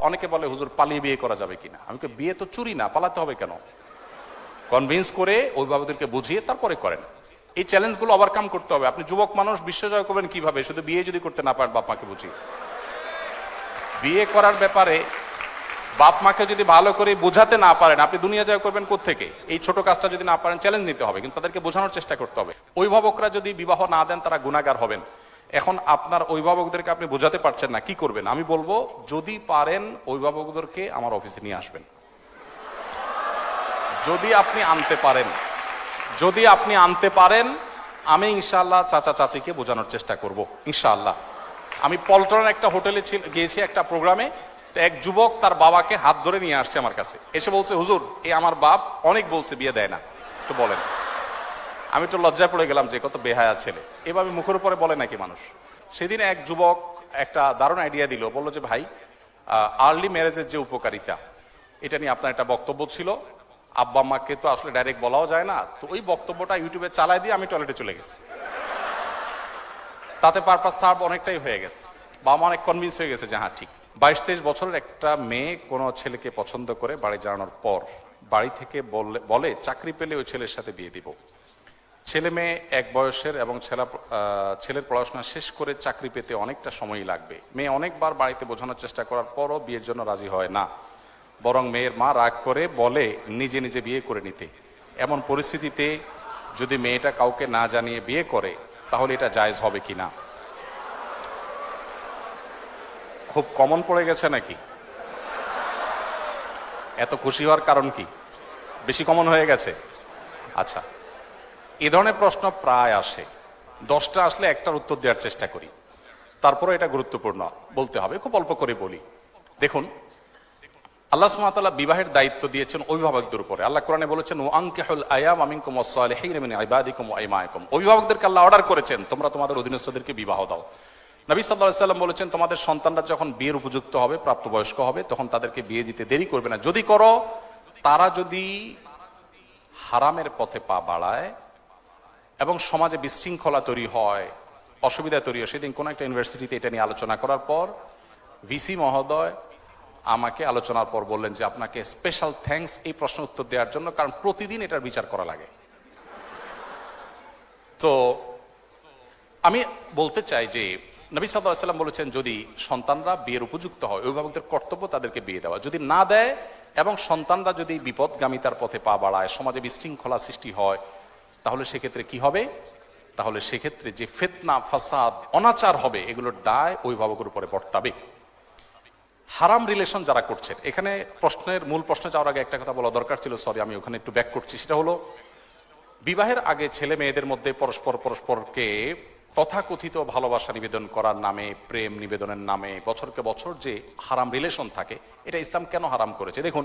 অনেকে বলে হুজুর পালিয়ে বিয়ে করা যাবে কিনা। আমি কই বিয়ে তো চুরি না, পালাতে হবে কেন? কনভিন্স করে অভিভাবকদেরকে বুঝিয়ে তারপরে করেন। এই চ্যালেঞ্জগুলো ওভারকাম করতে হবে। আপনি যুবক মানুষ, বিশ্ব জয় করবেন কিভাবে? শুধু বিয়ে যদি করতে না পারেন বাপ মাকে বুঝিয়ে। বিয়ে করার ব্যাপারে বাপ মাকে যদি ভালো করে বোঝাতে না পারেন, আপনি দুনিয়া জয় করবেন কোত্থেকে? এই ছোট কাজটা যদি না পারেন, চ্যালেঞ্জ নিতে হবে, কিন্তু তাদেরকে বোঝানোর চেষ্টা করতে হবে। অভিভাবকরা যদি বিবাহ না দেন তারা গুনাহগার হবেন। এখন আপনার অভিভাবকদেরকে আপনি বোঝাতে পারছেন না, কি করবেন? আমি বলবো যদি পারেন অভিভাবকদেরকে আমার অফিসে নিয়ে আসবেন। যদি আপনি আনতে পারেন আমি ইনশাআল্লাহ চাচা চাচিকে বোঝানোর চেষ্টা করব ইনশাআল্লাহ। আমি পল্টনের একটা হোটেলে গিয়েছি একটা প্রোগ্রামে, এক যুবক তার বাবাকে হাত ধরে নিয়ে আসছে আমার কাছে, এসে বলছে হুজুর এই আমার বাপ অনেক বলছে বিয়ে দেয় না, তো বলেন। আমি তো লজ্জায় পড়ে গেলাম যে কত বেহায়া ছেলে, এভাবে মুখের উপরে বলে নাকি মানুষ। সেদিন এক যুবক একটা দারুণ আইডিয়া দিল, বললো যে ভাই আর্লি ম্যারেজের যে উপকারিতা, এটা নিয়ে আপনার একটা বক্তব্য ছিল, আব্বা আম্মাকে তো আসলে ডাইরেক্ট বলাও যায় না, তো ওই বক্তব্যটা ইউটিউবে চালাই দিয়ে আমি টয়লেটে চলে গেছি। তাতে পারপাস সার্ভ অনেকটাই হয়ে গেছে, বাবা মা অনেক কনভিন্স হয়ে গেছে যে হ্যাঁ ঠিক। 22-23 বছরের একটা মেয়ে কোনো ছেলেকে পছন্দ করে বাড়ি জানানোর পর বাড়ি থেকে বলে চাকরি পেলে ওই ছেলের সাথে বিয়ে দিব। ছেলে মেয়ে এক বয়সের এবং ছেলের পড়াশোনা শেষ করে চাকরি পেতে অনেকটা সময়ই লাগবে। মেয়ে অনেকবার বাড়িতে বোঝানোর চেষ্টা করার পরও বিয়ের জন্য রাজি হয় না, বরং মেয়ের মা রাগ করে বলে নিজে নিজে বিয়ে করে নিতে। এমন পরিস্থিতিতে যদি মেয়েটা কাউকে না জানিয়ে বিয়ে করে তাহলে এটা জায়েজ হবে কিনা? খুব কমন পড়ে গেছে নাকি? এত খুশি হওয়ার কারণ কি? বেশি কমন হয়ে গেছে? আচ্ছা, এ ধরনের প্রশ্ন প্রায় আসে, 10টা আসলে একটার উত্তর দেওয়ার চেষ্টা করি, তারপরে এটা গুরুত্বপূর্ণ বলতে হবে, খুব অল্প করে বলি। দেখুন, আল্লাহ সুবহানাহু ওয়া তাআলা বিবাহের দায়িত্ব দিয়েছেন অভিভাবকদের উপরে। আল্লাহ কোরআনে বলেছেন ওয়ানকিহুল আয়াম মিনকুম ওয়াস-সালিহিন মিন ইবাদিকুম ওয়া ইমাইকুম। অভিভাবকদেরকে আল্লাহ অর্ডার করেছেন তোমরা তোমাদের অধীনস্থদেরকে বিবাহ দাও। নবী সাল্লাল্লাহু আলাইহি ওয়াসাল্লাম বলেছেন তোমাদের সন্তানরা যখন বিয়ের উপযুক্ত হবে, প্রাপ্তবয়স্ক হবে, তখন তাদেরকে বিয়ে দিতে দেরি করবে না। যদি করো, তারা যদি হারামের পথে পা বাড়ায় এবং সমাজে বিশৃঙ্খলা তৈরি হয়, অসুবিধা তৈরি হয়। সেদিন কোন একটা ইউনিভার্সিটিতে এটা নিয়ে আলোচনা করার পর ভিসি মহোদয় আমাকে আলোচনার পর বললেন যে আপনাকে স্পেশাল থ্যাঙ্কস এই প্রশ্ন উত্তর দেওয়ার জন্য, কারণ প্রতিদিন এটার বিচার করা লাগে। তো আমি বলতে চাই যে নবী সাল্লাল্লাহু আলাইহি ওয়াসাল্লাম বলেছেন যদি সন্তানরা বিয়ের উপযুক্ত হয়, অভিভাবকদের কর্তব্য তাদেরকে বিয়ে দেওয়া। যদি না দেয় এবং সন্তানরা যদি বিপদগামিতার পথে পা বাড়ায়, সমাজে বিশৃঙ্খলা সৃষ্টি হয়, তাহলে সেক্ষেত্রে কি হবে? তাহলে সেক্ষেত্রে যে ফিতনা, ফাসাদ, অনাচার হবে, এগুলোর দায় অভিভাবকের উপরে বর্তাবে। হারাম রিলেশন যারা করছেন, এখানে মূল প্রশ্ন যাওয়ার আগে একটা কথা বলা দরকার ছিল, সরি আমি ওখানে একটু ব্যাক করছি। সেটা হলো বিবাহের আগে ছেলে মেয়েদের মধ্যে পরস্পরকে তথাকথিত ভালোবাসা নিবেদন করার নামে, প্রেম নিবেদনের নামে বছরকে বছর যে হারাম রিলেশন থাকে, এটা ইসলাম কেন হারাম করেছে? দেখুন,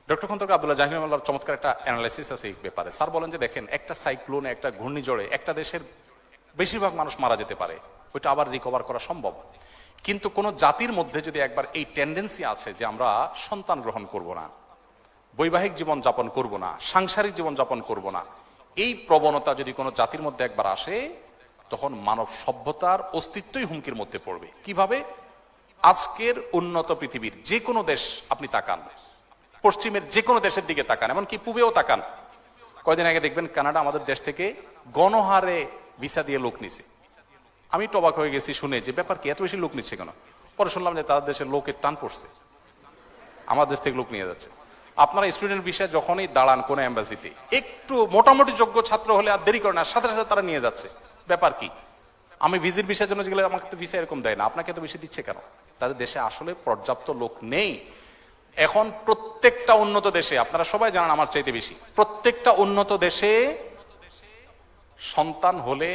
ডক্টর খন্দকার আব্দুল্লাহ জাহির রহমাতুল্লাহর চমৎকার একটা অ্যানালাইসিস আছে এই ব্যাপারে। স্যার বলেন যে দেখেন, একটা সাইক্লোনে, একটা ঘূর্ণিঝড়ে একটা দেশের বেশিরভাগ মানুষ মারা যেতে পারে, ওইটা আবার রিকভার করা সম্ভব। কিন্তু কোন জাতির মধ্যে যদি একবার এই টেন্ডেন্সি আছে যে আমরা সন্তান গ্রহণ করব না, বৈবাহিক জীবন যাপন করব না, সাংসারিক জীবন যাপন করব না, এই প্রবণতা যদি কোনো জাতির মধ্যে একবার আসে, তখন মানব সভ্যতার অস্তিত্বই হুমকির মধ্যে পড়বে। কিভাবে? আজকের উন্নত পৃথিবীর যে কোনো দেশ আপনি তাকান, পশ্চিমের যে কোনো দেশের দিকে তাকান, এমনকি পূবেও তাকান, কয়দিন আগে দেখবেন কানাডা আমাদের দেশ থেকে গণহারে ভিসা দিয়ে লোক নিছে। আমি তো অবাক হয়ে গেছি শুনে যে ব্যাপার কি, এত বেশি লোক নিচ্ছে কেন? পরে শুনলাম যে তাদের দেশের লোকের টান পড়ছে, আমার দেশ থেকে লোক নিয়ে যাচ্ছে। আপনারা স্টুডেন্ট ভিসা যখনই দাঁড়ান কোন এম্বাসিতে, একটু মোটামুটি যোগ্য ছাত্র হলে আর দেরি করে না, সাথে সাথে তারা নিয়ে যাচ্ছে। ব্যাপার কি? আমি ভিজিট ভিসার জন্য গেলে আমাকে তো ভিসা এরকম দেয় না, আপনাকে তো বেশি দিচ্ছে কেন? তাদের দেশে আসলে পর্যাপ্ত লোক নেই। এখন প্রত্যেকটা উন্নত দেশে, আপনারা সবাই জানেন আমার চাইতে বেশি, প্রত্যেকটা উন্নত দেশে সন্তান হলে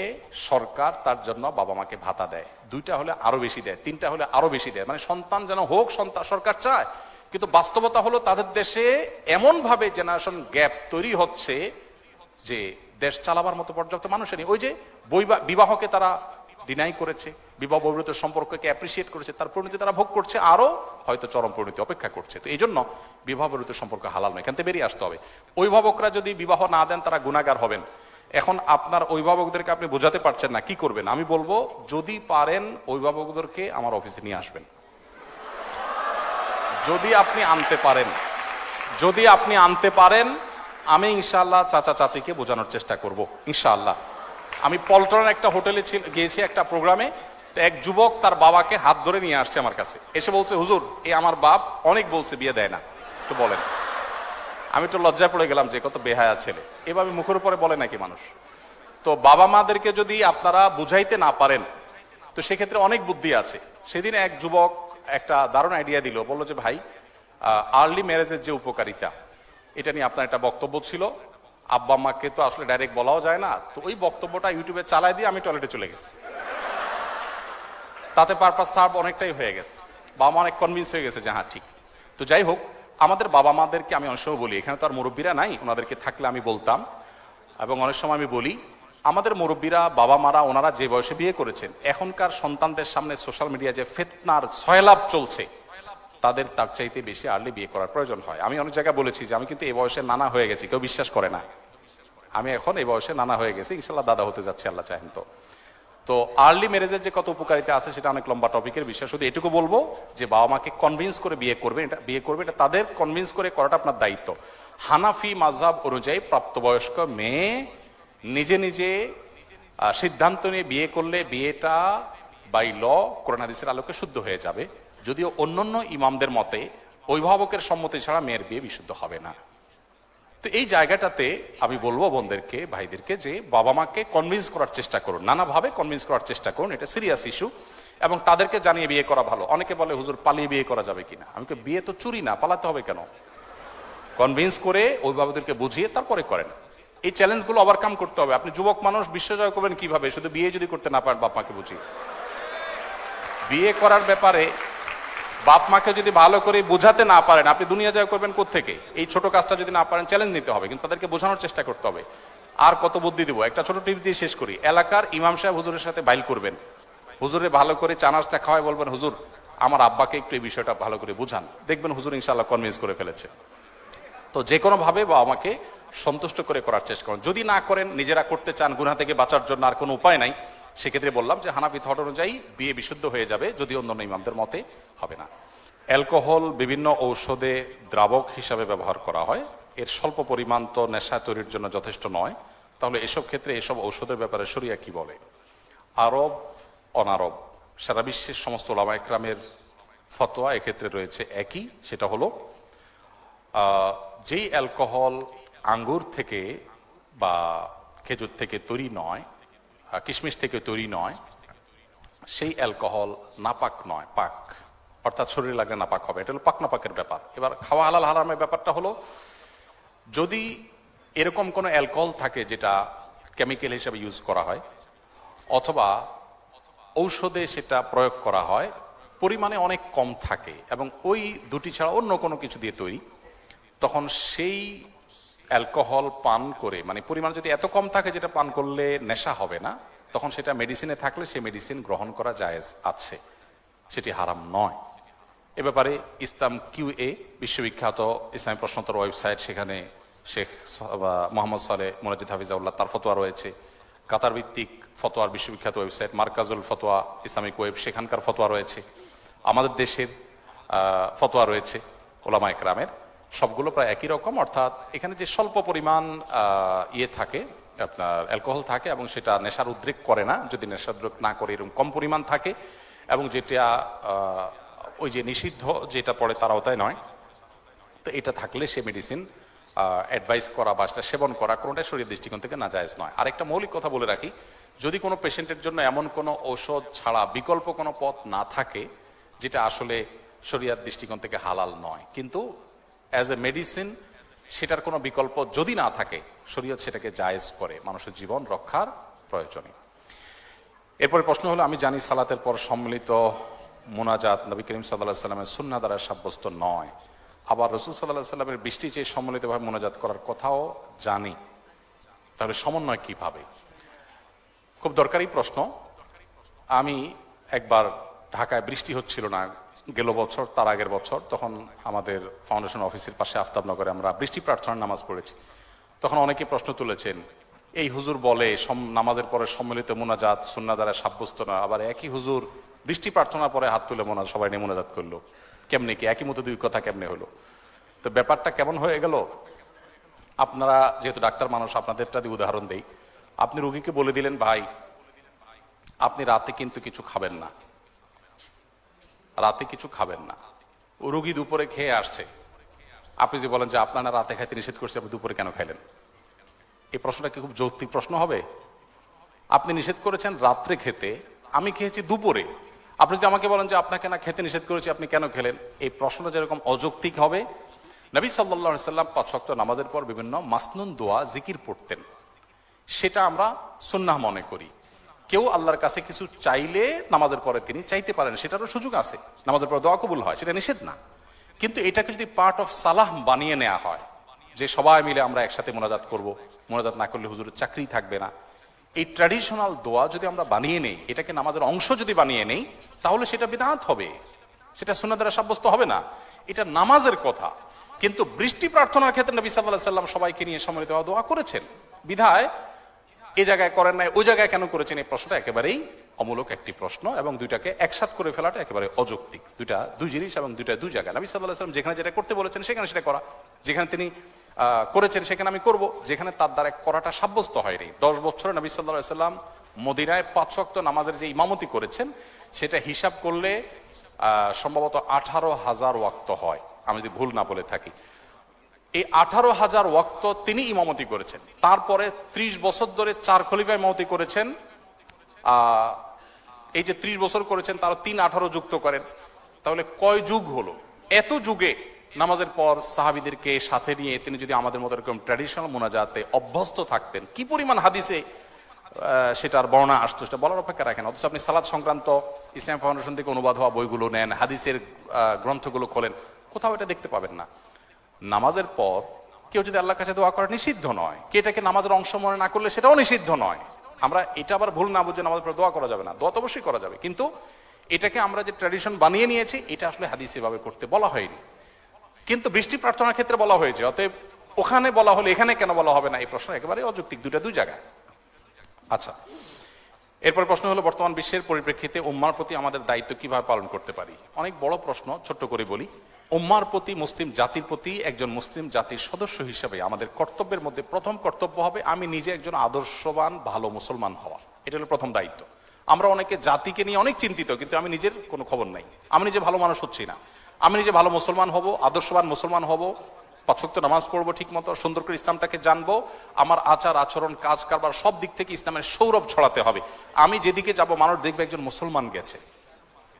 সরকার তার জন্য বাবা মাকে ভাতা দেয়, 2টা হলে আরো বেশি দেয়, 3টা হলে আরো বেশি দেয়, মানে সন্তান যেন হোক সরকার চায়। কিন্তু বাস্তবতা হলো তাদের দেশে এমন ভাবে জেনারেশন গ্যাপ তৈরি হচ্ছে যে দেশ চালাবার মতো পর্যাপ্ত মানুষের নেই। ওই যে বিবাহকে তারা ডিনাই করেছে, বিবাহ বহির্ভূত সম্পর্ককে অ্যাপ্রিসিয়েট করেছে, তার পরিণতি তারা ভোগ করছে, আরো হয়তো চরম পরিণতি অপেক্ষা করছে। তো এই জন্য বিবাহ বহির্ভূত সম্পর্ক হালাল নয়, এখান থেকে বেরিয়ে আসতে হবে। অভিভাবকরা যদি বিবাহ না দেন তারা গুনাহগার হবেন। এখন আপনার অভিভাবকদেরকে আপনি বোঝাতে পারছেন না, কি করবেন? আমি বলবো যদি পারেন অভিভাবকদেরকে আমার অফিসে নিয়ে আসবেন। যদি আপনি আনতে পারেন, যদি আপনি আনতে পারেন, আমি ইনশাআল্লাহ চাচা চাচিকে বোঝানোর চেষ্টা করব ইনশাআল্লাহ। আমি পল্টনের একটা হোটেলে গিয়েছি একটা প্রোগ্রামে, তো এক যুবক তার বাবাকে হাত ধরে নিয়ে আসছে আমার কাছে, এসে বলছে, হুজুর এই আমার বাপ অনেক বলছে বিয়ে দেয় না, তো বলেন। আমি তো লজ্জায় পড়ে গেলাম যে কত বেহায়া ছেলে, এভাবে মুখের উপরে বলে নাকি মানুষ? তো বাবা মাদেরকে যদি আপনারা বুঝাইতে না পারেন, তো সেক্ষেত্রে অনেক বুদ্ধি আছে। সেদিন এক যুবক একটা দারুণ আইডিয়া দিল, বললো যে ভাই আর্লি ম্যারেজের যে উপকারিতা, এটা নিয়ে আপনার একটা বক্তব্য ছিল, আব্বা আম্মাকে তো আসলে ডাইরেক্ট বলাও যায় না, তো ওই বক্তব্যটা ইউটিউবে চালাই দিয়ে আমি টয়লেটে চলে গেছি, তাতে পারপাস সার্ভ অনেকটাই হয়ে গেছে, বাবা মা অনেক কনভিন্স হয়ে গেছে যে হ্যাঁ ঠিক। তো যাই হোক, আমাদের বাবা মাদেরকে আমি অনেক সময় বলি, এখানে তো আর মুরব্বীরা নাই, ওনাদেরকে থাকলে আমি বলতাম, এবং অনেক সময় আমি বলি, আমাদের মুরব্বীরা বাবা মারা ওনারা যে বয়সে বিয়ে করেছেন, এখনকার সন্তানদের সামনে সোশ্যাল মিডিয়া যে ফিতনার সয়লাভ চলছে, তাদের তার চাইতে বেশি আর্লি বিয়ে করার প্রয়োজন হয়। আমি অনেক জায়গায় বলেছি যে আমি কিন্তু এই বয়সে নানা হয়ে গেছি, কেউ বিশ্বাস করে না, আমি এখন এই বয়সে নানা হয়ে গেছি, ইনশাল্লাহ দাদা হতে যাচ্ছে আল্লাহ চাহেন তো। তো আর্লি ম্যারেজের যে কত উপকারিতা আছে সেটা অনেক লম্বা টপিকের বিষয়, শুধু এটুকু বলবো যে বাবা মাকে কনভিন্স করে বিয়ে করবে, এটা তাদের কনভিন্স করে করাটা আপনার দায়িত্ব। হানাফি মাযহাব অনুযায়ী প্রাপ্তবয়স্ক মেয়ে নিজে নিজে সিদ্ধান্ত নিয়ে বিয়ে করলে বিয়েটা বাই ল কোরআন হাদিসের আলোকে শুদ্ধ হয়ে যাবে, যদিও অন্যান্য ইমামদের মতে অভিভাবকের সম্মতি ছাড়া মেয়ের বিয়ে বিশুদ্ধ হবে না। তো এই জায়গাটাতে আমি বলবো বোনদেরকে, ভাইদেরকে, যে বাবা মাকে কনভিন্স করার চেষ্টা করুন, নানাভাবে কনভিন্স করার চেষ্টা করুন, এটা সিরিয়াস ইস্যু, এবং তাদেরকে জানিয়ে বিয়ে করা ভালো। অনেকে বলে হুজুর পালিয়ে বিয়ে করা যাবে কিনা, আমি বিয়ে তো চুরি না, পালাতে হবে কেন? কনভিন্স করে অভিভাবকদেরকে বুঝিয়ে তারপরে করেন। এই চ্যালেঞ্জগুলো ওভারকাম করতে হবে। আপনি যুবক মানুষ, বিশ্বজয় করবেন কিভাবে শুধু বিয়ে যদি করতে না পারেন বাপ মাকে বুঝিয়ে? বিয়ে করার ব্যাপারে বাপ মাকে যদি ভালো করে বোঝাতে না পারেন, আপনি দুনিয়া জয় করবেন কোত্থেকে? এই ছোট কাজটা যদি না পারেন, চ্যালেঞ্জ নিতে হবে, কিন্তু তাদেরকে বোঝানোর চেষ্টা করতে হবে। আর কত বুদ্ধি দিব, একটা ছোট টিপস দিয়ে শেষ করি। এলাকার ইমাম সাহেব হুজুরের সাথে বাইল করবেন, হুজুরে ভালো করে চা নাস্তা খাওয়ায় বলবেন, হুজুর আমার আব্বাকে একটু এই বিষয়টা ভালো করে বুঝান, দেখবেন হুজুর ইনশাআল্লাহ কনভিন্স করে ফেলেছে। তো যে কোনো ভাবে বাবা মাকে সন্তুষ্ট করে করার চেষ্টা করুন। যদি না করেন, নিজেরা করতে চান গুনাহ থেকে বাঁচার জন্য, আর কোনো উপায় নাই, সেক্ষেত্রে বললাম যে হানাফি থট অনুযায়ী বিয়ে বিশুদ্ধ হয়ে যাবে, যদি অন্যান্য ইমামদের মতে হবে না। অ্যালকোহল বিভিন্ন ঔষধে দ্রাবক হিসাবে ব্যবহার করা হয়, এর স্বল্প পরিমাণ তো নেশা তৈরির জন্য যথেষ্ট নয়, তাহলে এসব ক্ষেত্রে এসব ঔষধের ব্যাপারে শরিয়া কি বলে? আরব অনারব সারা বিশ্বের সমস্ত উলামা ইকরামের ফতোয়া এক্ষেত্রে রয়েছে একই, সেটা হলো যেই অ্যালকোহল আঙ্গুর থেকে বা খেজুর থেকে তৈরি নয়, কিশমিশ থেকে তৈরি নয়, সেই অ্যালকোহল নাপাক নয়, পাক, অর্থাৎ শরীরে লাগলে নাপাক হবে। এটা হলো পাক নাপাকের ব্যাপার। এবার খাওয়া হালাল হারামের ব্যাপারটা হলো, যদি এরকম কোনো অ্যালকোহল থাকে যেটা কেমিক্যাল হিসেবে ইউজ করা হয়, অথবা ঔষধে সেটা প্রয়োগ করা হয়, পরিমাণে অনেক কম থাকে এবং ওই দুটি ছাড়া অন্য কোনো কিছু দিয়ে তৈরি, তখন সেই অ্যালকোহল পান করে, মানে পরিমাণ যদি এত কম থাকে যেটা পান করলে নেশা হবে না, তখন সেটা মেডিসিনে থাকলে সেই মেডিসিন গ্রহণ করা জায়েজ আছে, সেটি হারাম নয়। এ ব্যাপারে ইসলাম কিউএ বিশ্ববিখ্যাত ইসলামী প্রশ্নোত্তর ওয়েবসাইট, সেখানে শেখ মোহাম্মদ সালেহ মুনাজ্জিদ হাফিজাউল্লাহ তার ফতোয়া রয়েছে। কাতার ভিত্তিক ফতোয়ার বিশ্ববিখ্যাত ওয়েবসাইট মার্কাজুল ফতোয়া ইসলামিক ওয়েব, সেখানকার ফতোয়া রয়েছে। আমাদের দেশের ফতোয়া রয়েছে ওলামা একরামের, সবগুলো প্রায় একই রকম। অর্থাৎ এখানে যে স্বল্প পরিমাণ ইয়ে থাকে, আপনার অ্যালকোহল থাকে, এবং সেটা নেশার উদ্রেক করে না, যদি নেশার উদ্রেক না করে এরকম কম পরিমাণ থাকে, এবং যেটা ওই যে নিষিদ্ধ যেটা পড়ে তার আওতায় নয়, তো এটা থাকলে সে মেডিসিন অ্যাডভাইস করা বা সেটা সেবন করা কোনোটাই শরীরের দৃষ্টিকোণ থেকে নাজায়েজ নয়। আরেকটা মৌলিক কথা বলে রাখি, যদি কোনো পেশেন্টের জন্য এমন কোনো ঔষধ ছাড়া বিকল্প কোনো পথ না থাকে যেটা আসলে শরীয়ত দৃষ্টিকোণ থেকে হালাল নয়, কিন্তু অ্যাজ এ মেডিসিন সেটার কোনো বিকল্প যদি না থাকে, শরীয়ত সেটাকে জায়েজ করে মানুষের জীবন রক্ষার প্রয়োজনে। এরপরে প্রশ্ন হলো, আমি জানি সালাতের পর সম্মিলিত মুনাজাত নবী করিম সাল্লাল্লাহু আলাইহি সাল্লামের সুন্নাহ দ্বারা সাব্যস্ত নয়, আবার রাসূল সাল্লাল্লাহু আলাইহি সাল্লামের বৃষ্টি চেয়ে সম্মিলিতভাবে মুনাজাত করার কথাও জানি, তাহলে সমন্বয় কিভাবে? খুব দরকারি প্রশ্ন। আমি একবার ঢাকায় বৃষ্টি হচ্ছিল না গেল বছর, তার আগের বছর, তখন আমাদের ফাউন্ডেশন অফিসের পাশে আফতাবনগরে আমরা বৃষ্টি প্রার্থনার নামাজ পড়েছি। তখন অনেকে প্রশ্ন তুলেছেন, এই হুজুর বলে নামাজের পরে সম্মিলিত মুনাজাত সুন্নাহ দ্বারা সাব্যস্ত নয়, আবার একই হুজুর বৃষ্টি প্রার্থনার পরে হাত তুলে সবাই নিয়ে মুনাজাত করলো, কেমনে কি একই মতো দুই কথা কেমনে হলো? তো ব্যাপারটা কেমন হয়ে গেল, আপনারা যেহেতু ডাক্তার মানুষ, আপনাদেরটা দিয়ে উদাহরণ দেই। আপনি রোগীকে বলে দিলেন, ভাই আপনি রাতে কিন্তু কিছু খাবেন না, রাতে কিছু খাবেন না। ও রোগী দুপুরে খেয়ে আসছে, আপনি যে বলেন যে আপনার না রাতে খাইতে নিষেধ করছে, আপনি দুপুরে কেন খাইলেন? এই প্রশ্নটা কি খুব যৌক্তিক প্রশ্ন হবে? আপনি নিষেধ করেছেন রাত্রে খেতে, আমি খেয়েছি দুপুরে। আপনি যদি আমাকে বলেন যে আপনাকে না খেতে নিষেধ করেছি, আপনি কেন খেলেন? এই প্রশ্নটা যেরকম অযৌক্তিক হবে। নবী সাল্লাল্লাহু আলাইহি সাল্লাম 5 ওয়াক্ত নামাজের পর বিভিন্ন মাসনুন দোয়া জিকির পড়তেন, সেটা আমরা সুন্নাহ মনে করি। কেউ আল্লাহর কাছে কিছু চাইলে নামাজের পরে তিনি চাইতে পারেন, সেটারও সুযোগ আছে, নামাজের পরে দোয়া কবুল হয়, সেটা নিষেধ না। কিন্তু এটাকে যদি পার্ট অফ সালাহ বানিয়ে নেওয়া হয়, যে সবাই মিলে আমরা একসাথে মোনাজাত করব, মোনাজাত না করলে হুজুরের চাকরি থাকবে না, এই ট্র্যাডিশনাল দোয়া যদি আমরা বানিয়ে নেই, এটাকে নামাজের অংশ যদি বানিয়ে নেই, তাহলে সেটা বিদআত হবে, সেটা সুন্নাহ দ্বারা সাব্যস্ত হবে না। এটা নামাজের কথা। কিন্তু বৃষ্টি প্রার্থনার ক্ষেত্রে নবী সাল্লাল্লাহু আলাইহি সাল্লাম সবাইকে নিয়ে সম্মিলিত দোয়া করেছেন, বিধায় এই জায়গায় করেন নাই, ওই জায়গায় কেন করেছেন, এই প্রশ্নটা একেবারেই অমূলক একটি প্রশ্ন, এবং দুইটাকে একসাথ করে ফেলাটা একেবারে অযৌক্তিক। দুই জিনিস এবং দুই জায়গায়। নবী সাল্লাল্লাহু আলাইহি সাল্লাম যেখানে যেটা করতে বলেছেন সেখানে সেটা করা, যেখানে তিনি করেছেন সেখানে আমি করব, যেখানে তার দ্বারা করাটা সাব্যস্ত হয়নি। 10 বছরে নবী সাল্লাল্লাহু আলাইহি সাল্লাম মদিনায় 5 ওয়াক্ত নামাজের যে ইমামতি করেছেন, সেটা হিসাব করলে সম্ভবত 18,000 ওয়াক্ত হয়, আমি যদি ভুল না বলে থাকি। এই 18,000 ওয়াক্ত তিনি ইমামতি করেছেন। তারপরে 30 বছর ধরে 4 খলিফা ইমামতি করেছেন। এই যে 30 বছর করেছেন, তারা 3-18 যুক্ত করেন, তাহলে কয় যুগ হলো? এত যুগে নামাজের পর সাহাবীদেরকে সাথে নিয়ে তিনি যদি আমাদের মতো এরকম ট্র্যাডিশনাল মোনাজাতে অভ্যস্ত থাকতেন, কি পরিমাণ হাদিসে সেটার বর্ণনা আসতো, সেটা বলার অপেক্ষা রাখেন। অথচ আপনি সালাত সংক্রান্ত ইসলাম ফাউন্ডেশন থেকে অনুবাদ হওয়া বইগুলো নেন, হাদিসের গ্রন্থগুলো খোলেন, কোথাও এটা দেখতে পাবেন না। নামাজের পর কেউ যদি আল্লাহর কাছে দোয়া করে, নিষিদ্ধ নয়। কে এটাকে নামাজের অংশ মনে না করলে সেটাও নিষিদ্ধ নয়। আমরা এটা আবার ভুল না বুঝে নামাজের পর দোয়া করা যাবে না, দোয়া তো অবশ্যই করা যাবে, কিন্তু এটাকে আমরা যে ট্র্যাডিশন বানিয়ে নিয়েছি, এটা আসলে হাদিসে ভাবে করতে বলা হয়নি। কিন্তু বৃষ্টি প্রার্থনার ক্ষেত্রে বলা হয়েছে, অতএব ওখানে বলা হলে এখানে কেন বলা হবে না, এই প্রশ্ন একেবারে অযৌক্তিক, দুই জায়গায়। আচ্ছা, এরপর প্রশ্ন হলো, বর্তমান বিশ্বের পরিপ্রেক্ষিতে উম্মার প্রতি আমাদের দায়িত্ব কিভাবে পালন করতে পারি? অনেক বড় প্রশ্ন, ছোট্ট করে বলি। উম্মার প্রতি, মুসলিম জাতির প্রতি একজন মুসলিম জাতির সদস্য হিসেবে আমাদের কর্তব্যের মধ্যে প্রথম কর্তব্য হবে আমি নিজে একজন আদর্শবান ভালো মুসলমান হওয়া। এটা হলো প্রথম দায়িত্ব। আমরা অনেকে জাতিকে নিয়ে অনেক চিন্তিত, কিন্তু আমি নিজের কোনো খবর নাই, আমি নিজে ভালো মানুষ হচ্ছি না। আমি নিজে ভালো মুসলমান হব, আদর্শবান মুসলমান হব, 5 ওয়াক্ত নামাজ পড়বো ঠিক মতো, সুন্দর করে ইসলামটাকে জানবো, আমার আচার আচরণ কাজ কারবার সব দিক থেকে ইসলামের সৌরভ ছড়াতে হবে। আমি যেদিকে যাব মানুষ দেখবে একজন মুসলমান গেছে।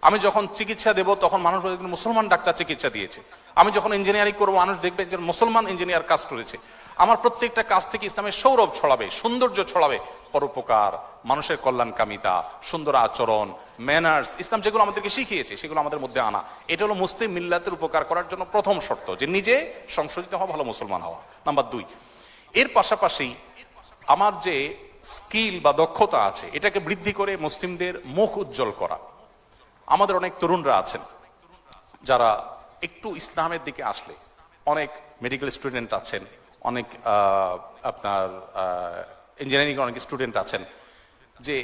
আমি যখন চিকিৎসা দেব তখন মানুষ একজন মুসলমান ডাক্তার চিকিৎসা দিয়েছে। আমি যখন ইঞ্জিনিয়ারিং করবো মানুষ দেখবে একজন মুসলমান ইঞ্জিনিয়ার কাজ করেছে। আমার প্রত্যেকটা কাজ থেকে ইসলামের সৌরভ ছড়াবে, সৌন্দর্য ছড়াবে, পরোপকার, মানুষের কল্যাণকামিতা, সুন্দর আচরণ, ম্যানার্স, ইসলাম যেগুলো আমাদেরকে শিখিয়েছে সেগুলো আমাদের মধ্যে আনা। এটা হলো মুসলিম মিল্লাতের উপকার করার জন্য প্রথম শর্ত, যে নিজে সংশোধিত হওয়া, ভালো মুসলমান হওয়া। নাম্বার 2, এর পাশাপাশি আমার যে স্কিল বা দক্ষতা আছে এটাকে বৃদ্ধি করে মুসলিমদের মুখ উজ্জ্বল করা। আমাদের অনেক তরুণরা আছেন যারা একটু ইসলামের দিকে আসলে, অনেক মেডিকেল স্টুডেন্ট আছেন, অনেক আপনার ইঞ্জিনিয়ারিং অনেক স্টুডেন্ট আছেন, যে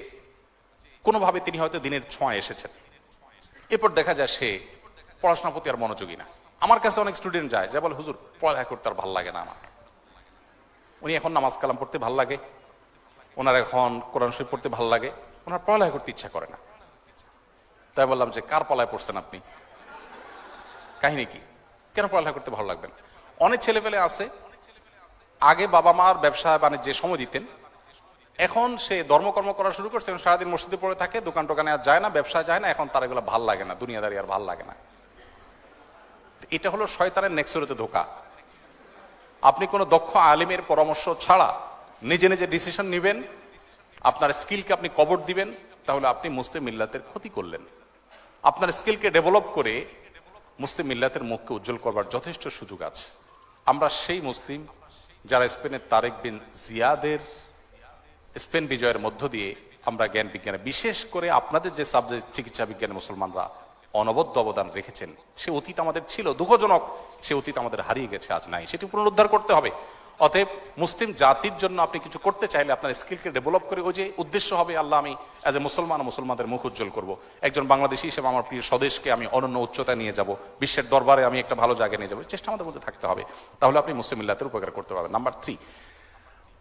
কোনোভাবে তিনি হয়তো দিনের ছোঁয়ায় এসেছেন, এরপর দেখা যায় সে পড়াশোনার প্রতি আর মনোযোগী না। আমার কাছে অনেক স্টুডেন্ট যায়, যা বলে হুজুর পড়ালেখা করতে আর ভালো লাগে না আমার। উনি এখন নামাজ কালাম পড়তে ভালো লাগে, ওনার এখন কোরআন শরীফ পড়তে ভালো লাগে, ওনার পড়ালেখা করতে ইচ্ছা করে না। তাই বললাম যে কার পালায় পড়ছেন আপনি, কাহিনী কি, কেন পড়ালেখা করতে ভালো লাগবে না? অনেক ছেলেপেলে আছে, আগে বাবা মার ব্যবসা বাণিজ্যে সময় দিতেন, এখন সে ধর্মকর্ম করা শুরু করছে, সারাদিন মসজিদে পড়ে থাকে, দোকান টোকানে আর যায় না, ব্যবসায় যায় না, এখন তার এগুলো ভাল লাগে না, দুনিয়াদারি আর ভাল লাগে না। এটা হলো শয়তানের নেক্সরতে ধোকা। আপনি কোনো দক্ষ আলিমের পরামর্শ ছাড়া নিজে নিজে ডিসিশন নেবেন, আপনার স্কিলকে আপনি কবর দিবেন, তাহলে আপনি মুসলিম মিল্লাতের ক্ষতি করলেন। আপনার স্কিলকে ডেভেলপ করে মুসলিম মিল্লাতের মুখকে উজ্জ্বল করবার যথেষ্ট সুযোগ আছে। আমরা সেই মুসলিম যারা স্পেনের তারেক বিন জিয়াদের স্পেন বিজয়ের মধ্য দিয়ে আমরা জ্ঞান বিজ্ঞানে, বিশেষ করে আপনাদের যে সাবজেক্ট চিকিৎসা বিজ্ঞানে মুসলমানরা অনবদ্য অবদান রেখেছেন। সে অতীত আমাদের ছিল, দুঃখজনক সে অতীত আমাদের হারিয়ে গেছে, আজ নাই, সেটি পুনরুদ্ধার করতে হবে। অতএব মুসলিম জাতির জন্য আপনি কিছু করতে চাইলে আপনার স্কিলকে ডেভেলপ করে, ওই যে উদ্দেশ্য হবে আল্লাহ আমি অ্যাজ এ মুসলমান মুসলমানদের মুখ উজ্জ্বল করবো, একজন বাংলাদেশি হিসেবে আমার প্রিয় স্বদেশকে আমি অনন্য উচ্চতায় নিয়ে যাব, বিশ্বের দরবারে আমি একটা ভালো জায়গায় নিয়ে যাবো, চেষ্টা আমাদের মধ্যে থাকতে হবে। তাহলে আপনি মুসলিম মিল্লাতের উপকার করতে পারবেন। নাম্বার 3,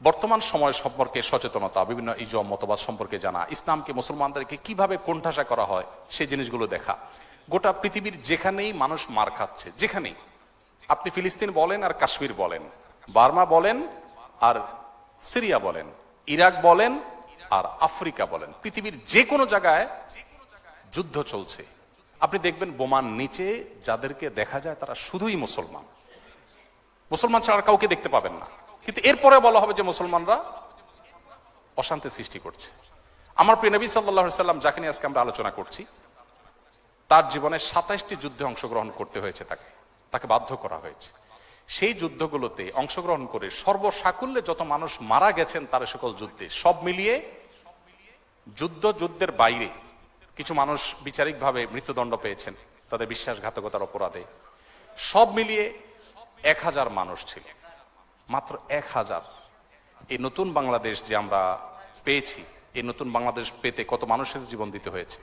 বর্তমান সময় সম্পর্কে সচেতনতা, বিভিন্ন ইজম মতবাদ সম্পর্কে জানা, ইসলামকে মুসলমানদেরকে কিভাবে কোণঠাসা করা হয় সেই জিনিসগুলো দেখা। গোটা পৃথিবীর যেখানেই মানুষ মার খাচ্ছে, যেখানেই, আপনি ফিলিস্তিন বলেন আর কাশ্মীর বলেন, বার্মা বলেন আর সিরিয়া বলেন, ইরাক বলেন আর আফ্রিকা বলেন, পৃথিবীর যে কোনো জায়গায় যুদ্ধ চলছে। আপনি দেখবেন বোমার নিচে যাদেরকে দেখা যায় তারা শুধুই মুসলমান, মুসলমান ছাড়া কাউকে দেখতে পাবেন না। কিন্তু এরপরে বলা হবে যে মুসলমানরা অশান্তি সৃষ্টি করছে। আমার প্রিয় নবী সাল্লাল্লাহু আলাইহি সাল্লাম, যাকে নিয়ে আজকে আমরা আলোচনা করছি, তার জীবনে 27টি যুদ্ধে অংশগ্রহণ করতে হয়েছে, তাকে বাধ্য করা হয়েছে। সেই যুদ্ধগুলোতে অংশগ্রহণ করে সর্বসাকুল্যে যত মানুষ মারা গেছেন তার সকল যুদ্ধে, সব মিলিয়ে যুদ্ধের বাইরে কিছু মানুষ বিচারিকভাবে মৃত্যুদণ্ড পেয়েছেন তাদের বিশ্বাসঘাতকতার অপরাধে, সব মিলিয়ে 1000 মানুষ ছিল, মাত্র 1000। এই নতুন বাংলাদেশ যে আমরা পেয়েছি, এই নতুন বাংলাদেশ পেতে কত মানুষের জীবন দিতে হয়েছে?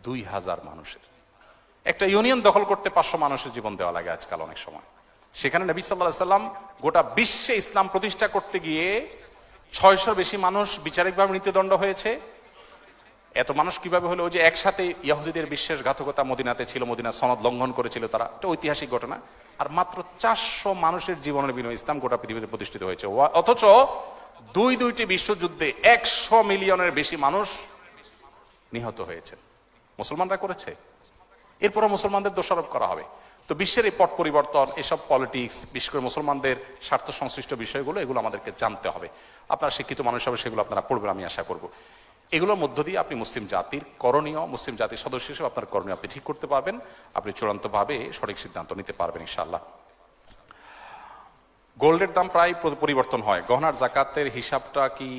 2000 মানুষের। একটা ইউনিয়ন দখল করতে 500 মানুষের জীবন দেওয়া লাগে আজকাল অনেক সময়। সেখানে নবী সাল্লাল্লাহু আলাইহি সাল্লাম গোটা বিশ্বে ইসলাম প্রতিষ্ঠা করতে গিয়ে 600 বেশি মানুষ বিচারিকভাবে মৃত্যুদণ্ড হয়েছে। এত মানুষ কিভাবে হলো? ওই যে একসাথে ইহুদিদের বিশ্বাসঘাতকতা মদিনাতে ছিল, মদিনা সনদ লঙ্ঘন করেছিল তারা, একটা ঐতিহাসিক ঘটনা। আর মাত্র 400 মানুষের জীবনের বিনিময়ে ইসলাম গোটা পৃথিবীতে প্রতিষ্ঠিত হয়েছে। অথচ দুইটি বিশ্বযুদ্ধে 100 মিলিয়নের বেশি মানুষ নিহত হয়েছে, মুসলমানরা করেছে। এরপরে মুসলমানদের দোষারোপ করা হবে। তো বিশ্বের এই পট পরিবর্তন, এসব পলিটিক্স, বিশেষ করে মুসলমানদের স্বার্থ সংশ্লিষ্ট বিষয়গুলো, এগুলো আমাদেরকে জানতে হবে। আপনারা শিক্ষিত মানুষ হবে, সেগুলো আপনারা পড়বেন, আমি আশা করব। এগুলোর মধ্য দিয়ে আপনি মুসলিম জাতির করণীয়, মুসলিম জাতির সদস্য হিসেবে আপনার করণীয় আপনি ঠিক করতে পারবেন, আপনি চূড়ান্তভাবে সঠিক সিদ্ধান্ত নিতে পারবেন ইনশাআল্লাহ। গোল্ডের দাম প্রায় পরিবর্তন হয়, গহনার জাকাতের হিসাবটা কি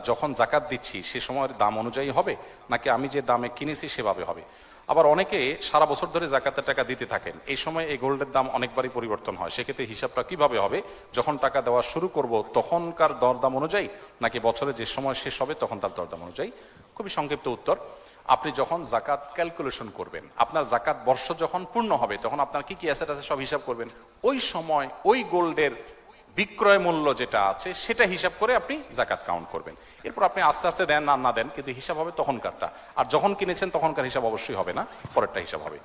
যখন জাকাত দিচ্ছি সে সময়ের দাম অনুযায়ী হবে, নাকি আমি যে দামে কিনেছি সেভাবে হবে? আবার অনেকে সারা বছর ধরে জাকাতের টাকা দিতে থাকেন, এই সময় এই গোল্ডের দাম অনেকবারই পরিবর্তন হয়, সেক্ষেত্রে হিসাবটা কিভাবে হবে? যখন টাকা দেওয়া শুরু করব তখনকার দরদাম অনুযায়ী, নাকি বছরে যে সময় শেষ হবে তখন তার দরদাম অনুযায়ী? খুবই সংক্ষিপ্ত উত্তর, আপনি যখন জাকাত ক্যালকুলেশন করবেন, আপনার জাকাত বর্ষ যখন পূর্ণ হবে তখন আপনার কি কি অ্যাসেট আছে সব হিসাব করবেন, ওই সময় ওই গোল্ডের বিক্রয় মূল্য যেটা আছে সেটা হিসাব করে আপনি জাকাত কাউন্ট করবেন। এরপর আপনি আস্তে আস্তে দেন না দেন, কিন্তু হিসাব হবে তখনকারটা। আর যখন কিনেছেন তখনকার হিসাব অবশ্যই হবে না, পরেরটা হিসাব হবে।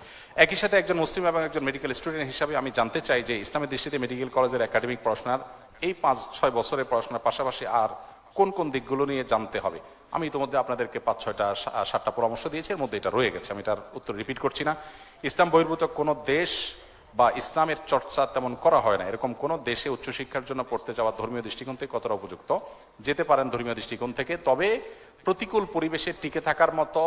একই সাথে একজন মুসলিম এবং একজন মেডিকেল স্টুডেন্ট হিসাবে আমি জানতে চাই যে ইসলামের দৃষ্টিতে মেডিকেল কলেজের একাডেমিক পড়াশোনার এই 5-6 বছরের পড়াশোনার পাশাপাশি আর কোন কোন দিকগুলো নিয়ে জানতে হবে? আমি ইতিমধ্যে আপনাদেরকে 5-6-7টা পরামর্শ দিয়েছি, এর মধ্যে এটা রয়ে গেছে, আমি তার উত্তর রিপিট করছি না। ইসলাম বহির্ভূত কোনো দেশ বা ইসলামের চর্চা তেমন করা হয় না, এরকম কোন দেশে উচ্চশিক্ষার জন্য পড়তে যাওয়া ধর্মীয় দৃষ্টিকোণ থেকে কতটা উপযুক্ত? যেতে পারেন ধর্মীয় দৃষ্টিকোণ থেকে, তবে প্রতিকূল পরিবেশে টিকে থাকার মতো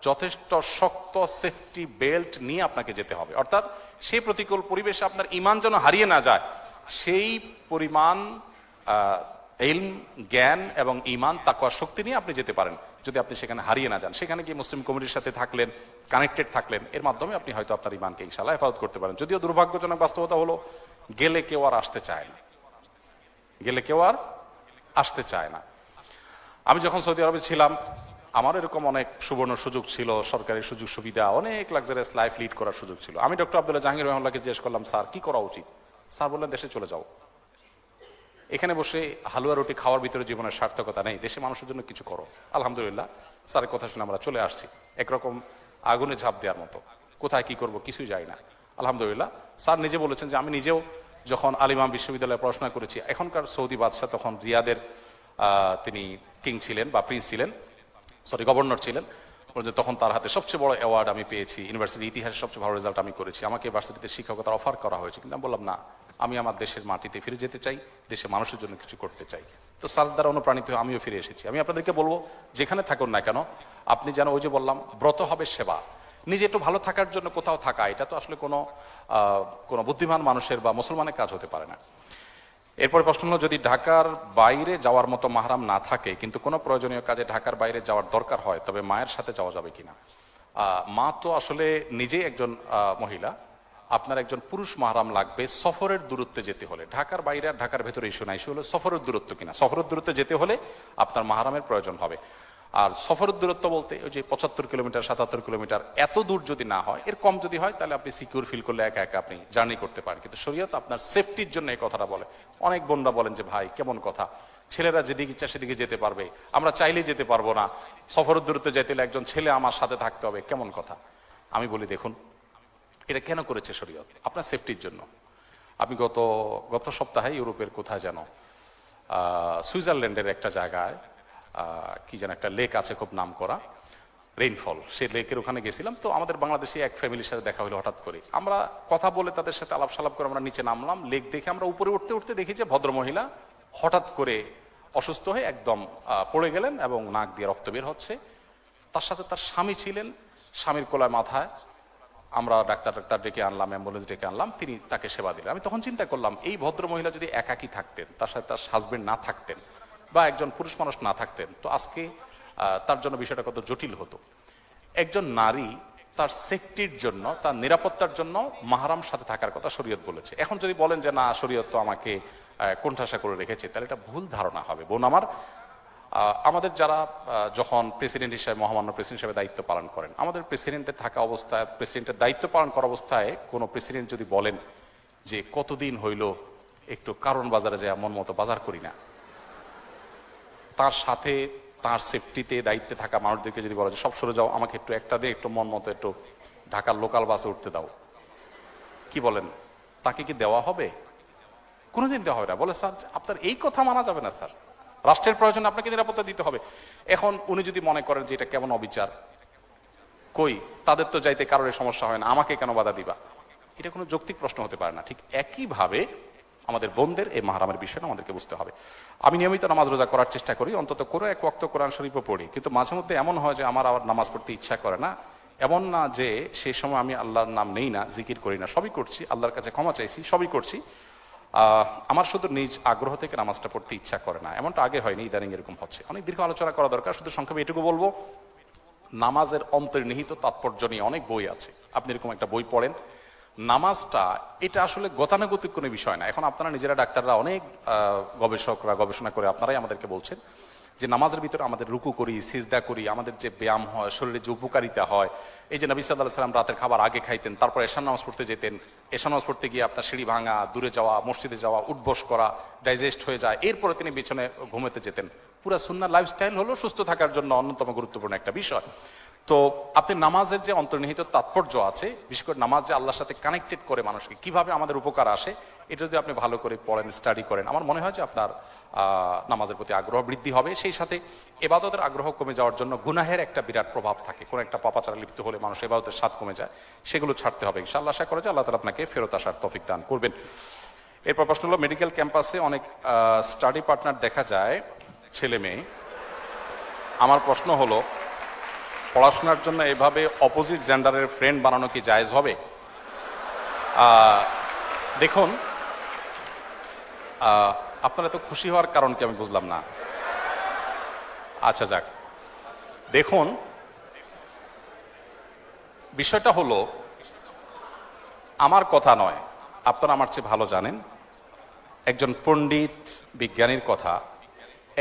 যথেষ্ট শক্ত সেফটি বেল্ট নিয়ে আপনাকে যেতে হবে। অর্থাৎ সেই প্রতিকূল পরিবেশে আপনার ঈমান যেন হারিয়ে না যায়, সেই পরিমাণ ইলম, জ্ঞান এবং ঈমান, তাকওয়া, শক্তি নিয়ে আপনি যেতে পারেন। যদি আপনি সেখানে হারিয়ে না যান, সেখানে গিয়ে মুসলিম কমিউনিটির সাথে থাকলেন, কানেক্টেড থাকলেন, এর মাধ্যমে আপনি হয়তো আপনার ঈমানকে ইনশাআল্লাহ হেফাজত করতে পারেন। যদিও দুর্ভাগ্যজনক বাস্তবতা হলো গেলে কেউ আর আসতে চায় না, গেলে কেউ আর আসতে চায় না। আমি যখন সৌদি আরবে ছিলাম, আমার এরকম অনেক সুবর্ণ সুযোগ ছিল, সরকারি সুযোগ সুবিধা, অনেক লাক্সারিয়াস লাইফ লিড করার সুযোগ ছিল। আমি ডক্টর আব্দুল্লাহ জাহাঙ্গীর রহমানকে জিজ্ঞেস করলাম, স্যার কি করা উচিত? স্যার বললেন, দেশে চলে যাও। এখানে বসে হালুয়া রুটি খাওয়ার ভিতরে জীবনের সার্থকতা নেই, দেশে মানুষের জন্য কিছু করো। আলহামদুলিল্লাহ, স্যারের কথা শুনে আমরা চলে আসছি, একরকম আগুনে ঝাঁপ দেওয়ার মতো, কোথায় কি করব কিছুই যাই না। আলহামদুলিল্লাহ, স্যার নিজে বলেছেন যে আমি নিজেও যখন আল ইমাম বিশ্ববিদ্যালয়ে পড়াশোনা করেছি, এখনকার সৌদি বাদশাহ তখন রিয়াদের তিনি কিং ছিলেন বা প্রিন্স ছিলেন, গভর্নর ছিলেন, তখন তার হাতে সবচেয়ে বড় অ্যাওয়ার্ড আমি পেয়েছি, ইউনিভার্সিটির ইতিহাসে সবচেয়ে ভালো রেজাল্ট আমি করেছি, আমাকে ভার্সিটিতে শিক্ষকতার অফার করা হয়েছে। কিন্তু আমি বললাম না, আমি আমার দেশের মাটিতে ফিরে যেতে চাই, দেশের মানুষের জন্য কিছু করতে চাই। তো স্যার দ্বারা অনুপ্রাণিত হয়ে আমিও ফিরে এসেছি। আমি আপনাদেরকে বলবো, যেখানে থাকুন না কেন, আপনি যেন ওই যে বললাম ব্রত হবে সেবা, নিজে একটু ভালো থাকার জন্য কোথাও থাকা, এটা তো আসলে কোনো বুদ্ধিমান মানুষের বা মুসলমানের কাজ হতে পারে না। এরপরে প্রশ্ন হলো, যদি ঢাকার বাইরে যাওয়ার মতো মাহরাম না থাকে কিন্তু কোনো প্রয়োজনীয় কাজে ঢাকার বাইরে যাওয়ার দরকার হয়, তবে মায়ের সাথে যাওয়া যাবে কিনা? মা তো আসলে নিজেই একজন মহিলা, আপনার একজন পুরুষ মাহরাম লাগবে সফরের দূরত্বে যেতে হলে। ঢাকার বাইরে আর ঢাকার ভেতরে ইস্যু না, ইস্যু হলো সফরের দূরত্ব কিনা। সফরের দূরত্বে যেতে হলে আপনার মাহরামের প্রয়োজন হবে। আর সফরের দূরত্ব বলতে ওই যে 75 কিলোমিটার 77 কিলোমিটার, এত দূর যদি না হয়, এর কম যদি হয়, তাহলে আপনি সিকিউর ফিল করলে একা একা আপনি জার্নি করতে পারেন। কিন্তু শরীয়ত আপনার সেফটির জন্য এই কথাটা বলে। অনেক বোনরা বলেন যে ভাই কেমন কথা, ছেলেরা যেদিকে ইচ্ছা সেদিকে যেতে পারবে, আমরা চাইলেই যেতে পারবো না, সফরের দূরত্বে যেতে হলে একজন ছেলে আমার সাথে থাকতে হবে, কেমন কথা। আমি বলি দেখুন, এটা কেন করেছে শরীয়ত? আপনার সেফটির জন্য। আমি গত সপ্তাহে ইউরোপের কোথায় যেন সুইজারল্যান্ডের একটা জায়গায় কি যেন একটা লেক আছে খুব নাম করা, রেইনফল, সেই লেকের ওখানে গেছিলাম। তো আমাদের বাংলাদেশি এক ফ্যামিলির সাথে দেখা হলো হঠাৎ করে। আমরা কথা বলে তাদের সাথে আলাপ সালাপ করে আমরা নিচে নামলাম। লেক দেখে আমরা উপরে উঠতে উঠতে দেখি যে ভদ্রমহিলা হঠাৎ করে অসুস্থ হয়ে একদম পড়ে গেলেন এবং নাক দিয়ে রক্ত বের হচ্ছে। তার সাথে তার স্বামী ছিলেন, স্বামীর কোলায় মাথায়। আমরা ডাক্তার ডেকে আনলাম, অ্যাম্বুলেন্স ডেকে আনলাম, তিনি তাকে সেবা দিলেন। আমি তখন চিন্তা করলাম, এই ভদ্রমহিলা যদি একাকী থাকতেন, তার সাথে তার হাজবেন্ড না থাকতেন বা একজন পুরুষ মানুষ না থাকতেন, তো আজকে তার জন্য বিষয়টা কত জটিল হতো। একজন নারী তার সেফটির জন্য, তার নিরাপত্তার জন্য মাহরাম সাথে থাকার কথা শরীয়ত বলেছে। এখন যদি বলেন যে না, শরীয়ত তো আমাকে কোণঠাসা করে রেখেছে, তাহলে এটা ভুল ধারণা হবে। বোন আমার, আমাদের যারা যখন প্রেসিডেন্ট হিসেবে, মহামান্য প্রেসিডেন্ট হিসেবে দায়িত্ব পালন করেন, আমাদের প্রেসিডেন্টের থাকা অবস্থায়, প্রেসিডেন্টের দায়িত্ব পালন করা অবস্থায় কোনো প্রেসিডেন্ট যদি বলেন যে কতদিন হইল একটু কারণ বাজারে যায় মন মতো বাজার করি না, তার সাথে তার সেফটিতে দায়িত্বে থাকা মানুষদেরকে যদি বলা যায় সব সরে যাও, আমাকে একটু একটা দিয়ে একটু মন মতো একটু ঢাকার লোকাল বাসে উঠতে দাও, কি বলেন? তাকে কি দেওয়া হবে? কোনোদিন দেওয়া হবে না। বলে স্যার আপনার এই কথা মানা যাবে না স্যার, রাষ্ট্রের প্রয়োজনে আপনাকে নিরাপত্তা দিতে হবে। এখন উনি যদি মনে করেন যে এটা কেমন অবিচার, কই তাদের তো যাইতে কারোর সমস্যা হয় না, আমাকে কেন বাধা দিবা? এটা কোনো যৌক্তিক প্রশ্ন হতে পারে না। ঠিক একইভাবে আমাদের বোনদের এই মাহরামের বিষয়টা আমাদেরকে বুঝতে হবে। আমি নিয়মিত নামাজ রোজা করার চেষ্টা করি, অন্তত করে এক ওয়াক্ত কোরআন শরীফও পড়ি, কিন্তু মাঝে মধ্যে এমন হয় যে আমার আবার নামাজ পড়তে ইচ্ছা করে না। এমন না যে সেই সময় আমি আল্লাহর নাম নেই না, জিকির করি না, সবই করছি, আল্লাহর কাছে ক্ষমা চাইছি, সবই করছি। আমার শুধু নিজ আগ্রহ থেকে নামাজটা পড়তে ইচ্ছা করে না। এমনটা আগে হয়নি, ইদানিং এরকম হচ্ছে। অনেক দীর্ঘ আলোচনা করা দরকার, শুধু সংক্ষেপে এটুকু বলবো, নামাজের অন্তর্নিহিত তাৎপর্য নিয়ে অনেক বই আছে। আপনি এরকম একটা বই পড়েন। নামাজটা এটা আসলে গতানুগতিক কোনো বিষয় না। এখন আপনারা নিজেরা ডাক্তাররা, অনেক গবেষকরা গবেষণা করে আপনারাই আমাদেরকে বলছেন যে নামাজের ভিতরে আমাদের রুকু করি, সিজদা করি, আমাদের যে ব্যায়াম হয়, শরীরে যে উপকারিতা হয়, এই যে নবী সাল্লাল্লাহু আলাইহি সাল্লাম রাতের খাবার আগে খাইতেন, তারপর এশার নামাজ পড়তে যেতেন, এশার নামাজ পড়তে গিয়ে আপনার সিঁড়ি ভাঙা, দূরে যাওয়া, মসজিদে যাওয়া, উঠবস করা, ডাইজেস্ট হয়ে যায়, এরপরে তিনি বিছানে ঘুমাতে যেতেন। পুরো সুন্নাহ লাইফস্টাইল হলো সুস্থ থাকার জন্য অন্যতম গুরুত্বপূর্ণ একটা বিষয়। তো আপনি নামাজের যে অন্তর্নিহিত তাৎপর্য আছে, বিশেষ করে নামাজ যে আল্লাহর সাথে কানেক্টেড করে মানুষকে, কিভাবে আমাদের উপকার আসে, এটা যদি আপনি ভালো করে পড়েন, স্টাডি করেন, আমার মনে হয় যে আপনার নামাজের প্রতি আগ্রহ বৃদ্ধি হবে। সেই সাথে এবাদতের আগ্রহ কমে যাওয়ার জন্য গুনাহের একটা বিরাট প্রভাব থাকে। কোনো একটা পাপাচারে লিপ্ত হলে মানুষ এবাদতের স্বাদ কমে যায়, সেগুলো ছাড়তে হবে ইনশাআল্লাহ। আশা করে যে আল্লাহ তাআলা আপনাকে ফেরত আসার তৌফিক দান করবেন। এরপর প্রশ্ন হলো, মেডিকেল ক্যাম্পাসে অনেক স্টাডি পার্টনার দেখা যায়, ছেলে মেয়ে। আমার প্রশ্ন হলো, পড়াশোনার জন্য এভাবে অপোজিট জেন্ডারের ফ্রেন্ড বানানো কি জায়েজ হবে? দেখুন, আপনারা তো খুশি হওয়ার কারণ কি আমি বুঝলাম না। আচ্ছা যাক, দেখুন বিষয়টা হলো, আমার কথা নয়, আপনারা আমার চেয়ে ভালো জানেন, একজন পণ্ডিত বিজ্ঞানীর কথা,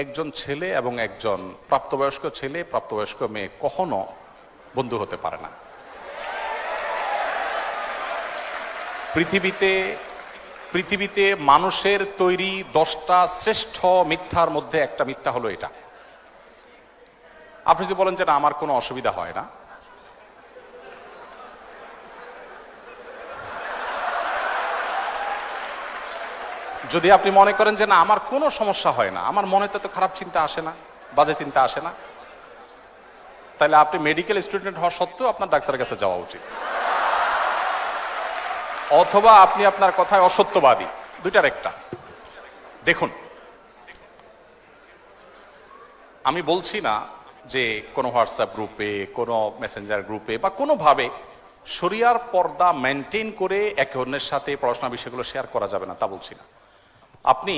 একজন ছেলে এবং একজন প্রাপ্তবয়স্ক ছেলে, প্রাপ্তবয়স্ক মেয়ে কখনো বন্ধু হতে পারে না। পৃথিবীতে মানুষের তৈরি 10টা শ্রেষ্ঠ মিথ্যার মধ্যে একটা মিথ্যা হলো এটা। আপনি যদি বলেন যে না আমার কোনো অসুবিধা হয় না, যদি আপনি মনে করেন যে না আমার কোনো সমস্যা হয় না, আমার মনে তো খারাপ চিন্তা আসে না, বাজে চিন্তা আসে না, তাহলে আপনি মেডিকেল স্টুডেন্ট হওয়া সত্ত্বেও আপনার ডাক্তারের কাছে যাওয়া উচিত। অথবা আপনি আপনার কথায় অসত্যবাদী, দুইটার একটা। দেখুন, আমি বলছি না যে কোনো হোয়াটসঅ্যাপ গ্রুপে, কোনো মেসেঞ্জার গ্রুপে বা কোনোভাবে শরিয়ার পর্দা মেনটেন করে একে অন্যের সাথে পড়াশোনা বিষয়গুলো শেয়ার করা যাবে না, তা বলছি না। আপনি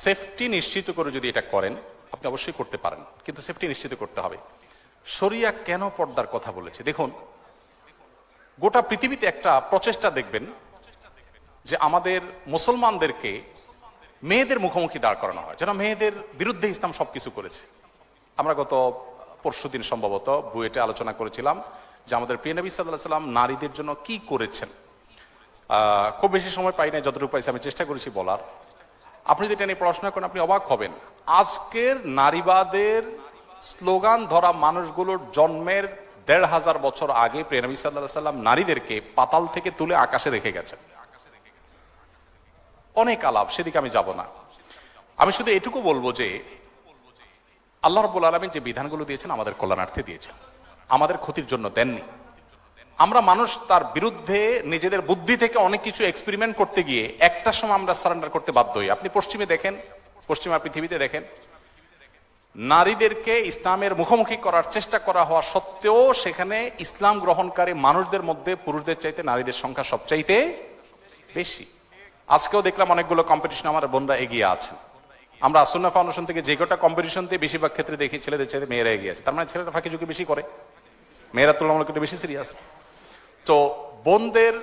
সেফটি নিশ্চিত করে যদি এটা করেন, আপনি অবশ্যই করতে পারেন, কিন্তু সেফটি নিশ্চিত করতে হবে। শরিয়া কেন পর্দার কথা বলেছে? দেখুন, গোটা পৃথিবীতে একটা প্রচেষ্টা দেখবেন যে আমাদের মুসলমানদেরকে মেয়েদের মুখোমুখি দাঁড় করানো হয়, যেন মেয়েদের বিরুদ্ধে ইসলাম সবকিছু করেছে। আমরা গত পরশুদিন সম্ভবত বুয়েটে আলোচনা করেছিলাম যে আমাদের প্রিয় নবী সাল্লাল্লাহু আলাইহি ওয়াসাল্লাম নারীদের জন্য কি করেছেন। খুব বেশি সময় পাই না, যতটুকু পাইছি আমি চেষ্টা করেছি বলার। আপনি যদি এটা নিয়ে পড়াশোনা করেন আপনি অবাক হবেন। আজকের নারীবাদের স্লোগান ধরা মানুষগুলোর জন্মের ১৫০০ বছর আগে প্রিয় নবী সাল্লাল্লাহু আলাইহি ওয়াসাল্লাম নারীদেরকে পাতাল থেকে তুলে আকাশে রেখে গেছেন। অনেক আলাপ, সেদিকে আমি যাব না। আমি শুধু এটুকু বলবো যে আল্লাহ রাব্বুল আলামিন যে বিধানগুলো দিয়েছেন আমাদের কল্যাণার্থে দিয়েছেন, আমাদের ক্ষতির জন্য দেননি। আমরা মানুষ তার বিরুদ্ধে নিজেদের বুদ্ধি থেকে অনেক কিছু এক্সপেরিমেন্ট করতে গিয়ে একটা সময় আমরা সারেন্ডার করতে বাধ্য হই। আপনি পশ্চিমে দেখেন, পশ্চিমা পৃথিবীতে দেখেন, নারীদেরকে ইসলামের মুখোমুখি করার চেষ্টা করা হওয়া সত্ত্বেও সেখানে ইসলাম গ্রহণকারী মানুষদের মধ্যে পুরুষদের চাইতে নারীদের সংখ্যা সবচাইতে বেশি। আজকেও দেখলাম অনেকগুলো কম্পিটিশন আমার বোনরা এগিয়ে আছেন। আমরা সুন্নাহ ফাউন্ডেশন থেকে যে কটা কম্পিটিশনতে বেশিরভাগ ক্ষেত্রে দেখি ছেলেদের চাইতে মেয়েরা এগিয়ে আছে। তার মানে ছেলেরা ফাঁকি ঝুঁকি বেশি করে, মেয়েরা তুলনামূলক একটু বেশি সিরিয়াস। তো বোনদের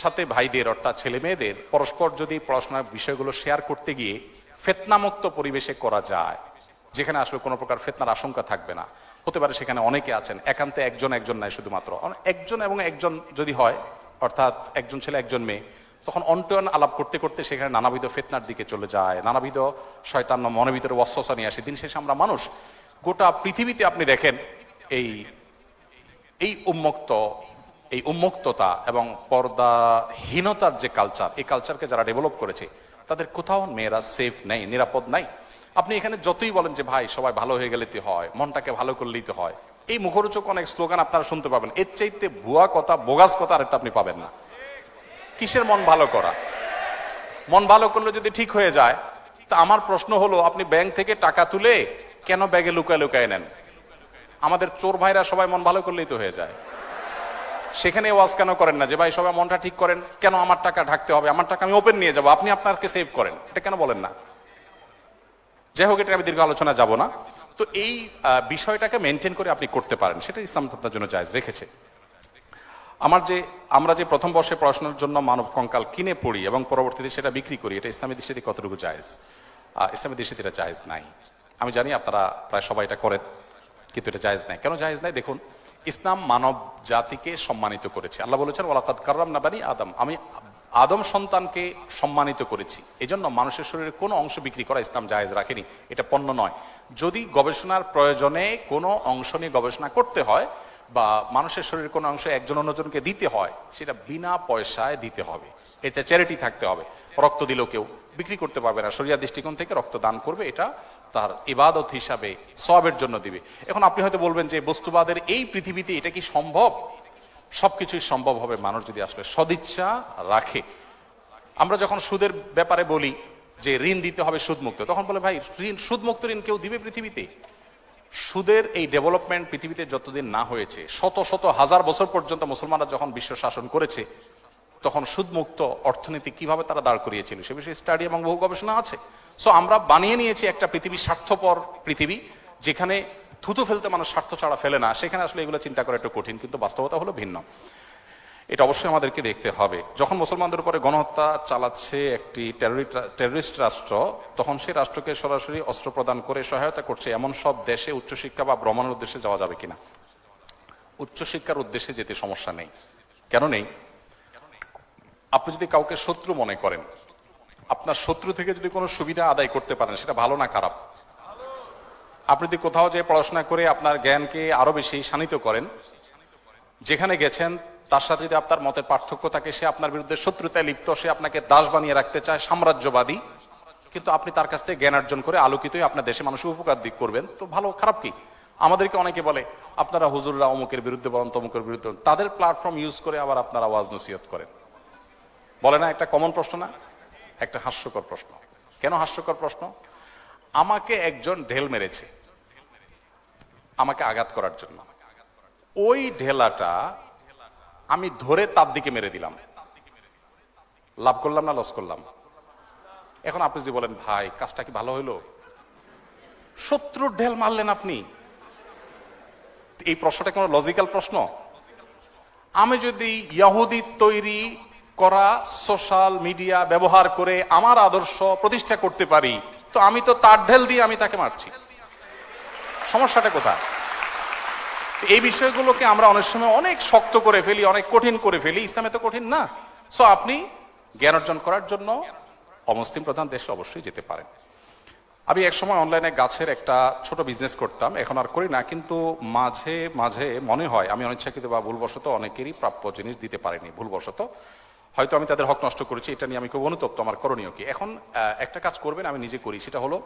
সাথে ভাইদের অর্থাৎ ছেলে মেয়েদের পরস্পর যদি পড়াশোনার বিষয়গুলো শেয়ার করতে গিয়ে ফিতনামুক্ত পরিবেশে করা যায়, যেখানে আসলে কোনো প্রকার ফিতনার আশঙ্কা থাকবে না। হতে পারে সেখানে অনেকে আছেন, একান্তে একজন একজন নাই, শুধুমাত্র একজন এবং একজন যদি হয়, অর্থাৎ একজন ছেলে একজন মেয়ে, তখন অন্টন আলাপ করতে করতে সেখানে নানাবিধ ফিতনার দিকে চলে যায়, নানাবিধ শয়তান মনের ভিতরে ওয়াসওয়াসা নিয়ে আসে। দিন শেষে আমরা মানুষ, গোটা পৃথিবীতে আপনি দেখেন এই উন্মুক্ততা এবং পর্দাহীনতার যে কালচার, এই কালচারকে যারা ডেভেলপ করেছে তাদের কোথাও মেয়েরা সেফ নেই, নিরাপদ নাই। আপনি এখানে যতই বলেন যে ভাই সবাই ভালো হয়ে গেলে হয়, মনটাকে ভালো করলেই তো হয়, এই মুখরোচক অনেক স্লোগান আপনারা শুনতে পাবেন। এর চাইতে ভুয়া কথা, বোগাস কথা আরেকটা আপনি পাবেন না। কিসের মন ভালো করা? মন ভালো করলে যদি ঠিক হয়ে যায়, তা আমার প্রশ্ন হলো আপনি ব্যাংক থেকে টাকা তুলে কেন ব্যাগে লুকায় লুকায় নেন? আমাদের চোর ভাইরা সবাই মন ভালো করলেই তো হয়ে যায়। সেখানে ওয়াজ কেন করেন না যে ভাই সবাই মনটা ঠিক করেন, কেন আমার টাকা ঢাকতে হবে, আমার টাকা আমি ওপেন নিয়ে যাবো, আপনি আপনাকে সেভ করেন, এটা কেন বলেন না? যাই হোক, এটা আমি দীর্ঘ আলোচনা যাব না। তো এই বিষয়টাকে মেনটেন করে আপনি করতে পারেন, সেটা ইসলাম আপনার জন্য জায়েজ রেখেছে। আমরা যে প্রথম বর্ষে পড়াশোনার জন্য মানব কঙ্কাল কিনে পড়ি এবং পরবর্তীতে সেটা বিক্রি করি, এটা ইসলামী দৃষ্টিতে কতটুকু জায়েজ? ইসলামী দৃষ্টিতে এটা জায়েজ নাই। আমি জানি আপনারা প্রায় সবাই এটা করেন, কিন্তু এটা জায়েজ নাই। কেন জায়েজ নাই? দেখুন, ইসলাম মানব জাতিকে সম্মানিত করেছে। আল্লাহ বলেছেন ওয়ালাকাদ কাররামনা বানি আদম, আমি আদম সন্তানকে সম্মানিত করেছি। এজন্য মানুষের শরীরে কোনো অংশ বিক্রি করা ইসলাম জায়েজ রাখেনি, এটা পণ্য নয়। যদি গবেষণার প্রয়োজনে কোনো অংশ নিয়ে গবেষণা করতে হয় বা মানুষের শরীরের কোনো অংশ একজন অন্যজনকে দিতে হয়, সেটা বিনা পয়সায় দিতে হবে, এটা চ্যারিটি থাকতে হবে। রক্ত দিলেও কেউ বিক্রি করতে পারবে না। শরিয়া দৃষ্টিকোণ থেকে রক্ত দান করবে, এটা তার ইবাদত হিসাবে সওয়াবের জন্য দিবে। এখন আপনি হয়তো বলবেন যে বস্তুবাদের এই পৃথিবীতে এটা কি সম্ভব? সবকিছুই সম্ভব হবে মানুষ যদি আসলে সদিচ্ছা রাখে। আমরা যখন সুদের ব্যাপারে বলি যে ঋণ দিতে হবে সুদমুক্ত, তখন বলে ভাই সুদমুক্ত ঋণ কেউ দিবে পৃথিবীতে? সুদের এই ডেভেলপমেন্ট পৃথিবীতে যতদিন না হয়েছে, শত শত হাজার বছর পর্যন্ত মুসলমানরা যখন বিশ্ব শাসন করেছে, তখন সুদমুক্ত অর্থনীতি কিভাবে তারা দাঁড় করিয়েছিল সে বিষয়ে স্টাডি এবং বহু গবেষণা আছে। সো আমরা বানিয়ে নিয়েছি একটা পৃথিবী, স্বার্থপর পৃথিবী, যেখানে থুতু ফেলতে মানুষ স্বার্থ ছাড়া ফেলে না। সেখানে আসলে এগুলো চিন্তা করা একটু কঠিন, কিন্তু বাস্তবতা হলো ভিন্ন। এটা অবশ্যই আমাদেরকে দেখতে হবে। যখন মুসলমানদের উপরে গণহত্যা চালাচ্ছে একটি টেররিস্ট রাষ্ট্র, তখন সেই রাষ্ট্রকে সরাসরি অস্ত্র প্রদান করে সহায়তা করছে এমন সব দেশে উচ্চশিক্ষা বা ভ্রমণের উদ্দেশ্যে যাওয়া যাবে কিনা? উচ্চশিক্ষার উদ্দেশ্যে যেতে সমস্যা নেই। কেন নেই? আপনি যদি কাউকে শত্রু মনে করেন, আপনার শত্রু থেকে যদি কোনো সুবিধা আদায় করতে পারেন, সেটা ভালো না খারাপ? আপনি যদি কোথাও যে পড়াশোনা করে আপনার জ্ঞানকে আরো বেশি শানিত করেন, যেখানে গেছেন তার সাথে যদি আপনার মতের পার্থক্য থাকে, সে আপনার বিরুদ্ধে শত্রুতায় লিপ্ত, সে আপনাকে দাস বানিয়ে রাখতে চায়, সাম্রাজ্যবাদী, কিন্তু আপনি তার কাছ থেকে জ্ঞান অর্জন করে আলোকিতই আপনার দেশে মানুষের উপকার দিক করবেন, তো ভালো খারাপ কি? আমাদেরকে অনেকে বলে আপনারা হুজুররা অমুকের বিরুদ্ধে বলেন, তমুকের বিরুদ্ধে, তাদের প্ল্যাটফর্ম ইউজ করে আবার আপনারা ওয়াজ নসিহত করেন। বলে না একটা কমন প্রশ্ন না? একটা হাস্যকর প্রশ্ন। কেন হাস্যকর প্রশ্ন? আমাকে একজন ঢেল মেরেছে আমাকে আঘাত করার জন্য, ওই ঢেলাটা আমি ধরে তার দিকে মেরে দিলাম, লাভ করলাম না লস করলাম? এখন আপনি যদি বলেন ভাই কাজটা কি ভালো হইলো? শত্রুর ঢেল মারলেন আপনি, এই প্রশ্নটা কোনো লজিক্যাল প্রশ্ন? আমি যদি ইহুদি তৈরি করা সোশ্যাল মিডিয়া ব্যবহার করে আমার আদর্শ প্রতিষ্ঠা করতে পারি, তো আমি তো তার ঢেল দিয়ে আমি তাকে মারছি। সমস্যাটা কোথায়? এই বিষয়গুলোকে আমরা অনেক সময় অনেক শক্ত করে ফেলি, অনেক কঠিন করে ফেলি। ইসলামে তো কঠিন না। সো আপনি জ্ঞান অর্জন করার জন্য অমুসলিম প্রধান দেশে অবশ্যই যেতে পারেন। আমি একসময় অনলাইনে গাছের একটা ছোট বিজনেস করতাম, এখন আর করি না, কিন্তু মাঝে মাঝে মনে হয় আমি অনিচ্ছাকৃত বা ভুলবশত অনেকেরই প্রাপ্য জিনিস দিতে পারিনি। ভুলবশত হয়তো আমি তাদের হক নষ্ট করেছি, এটা নিয়ে আমি খুব অনুতপ্ত। আমার করণীয় কি? এখন একটা কাজ করবেন, আমি নিজে করি, সেটা হলো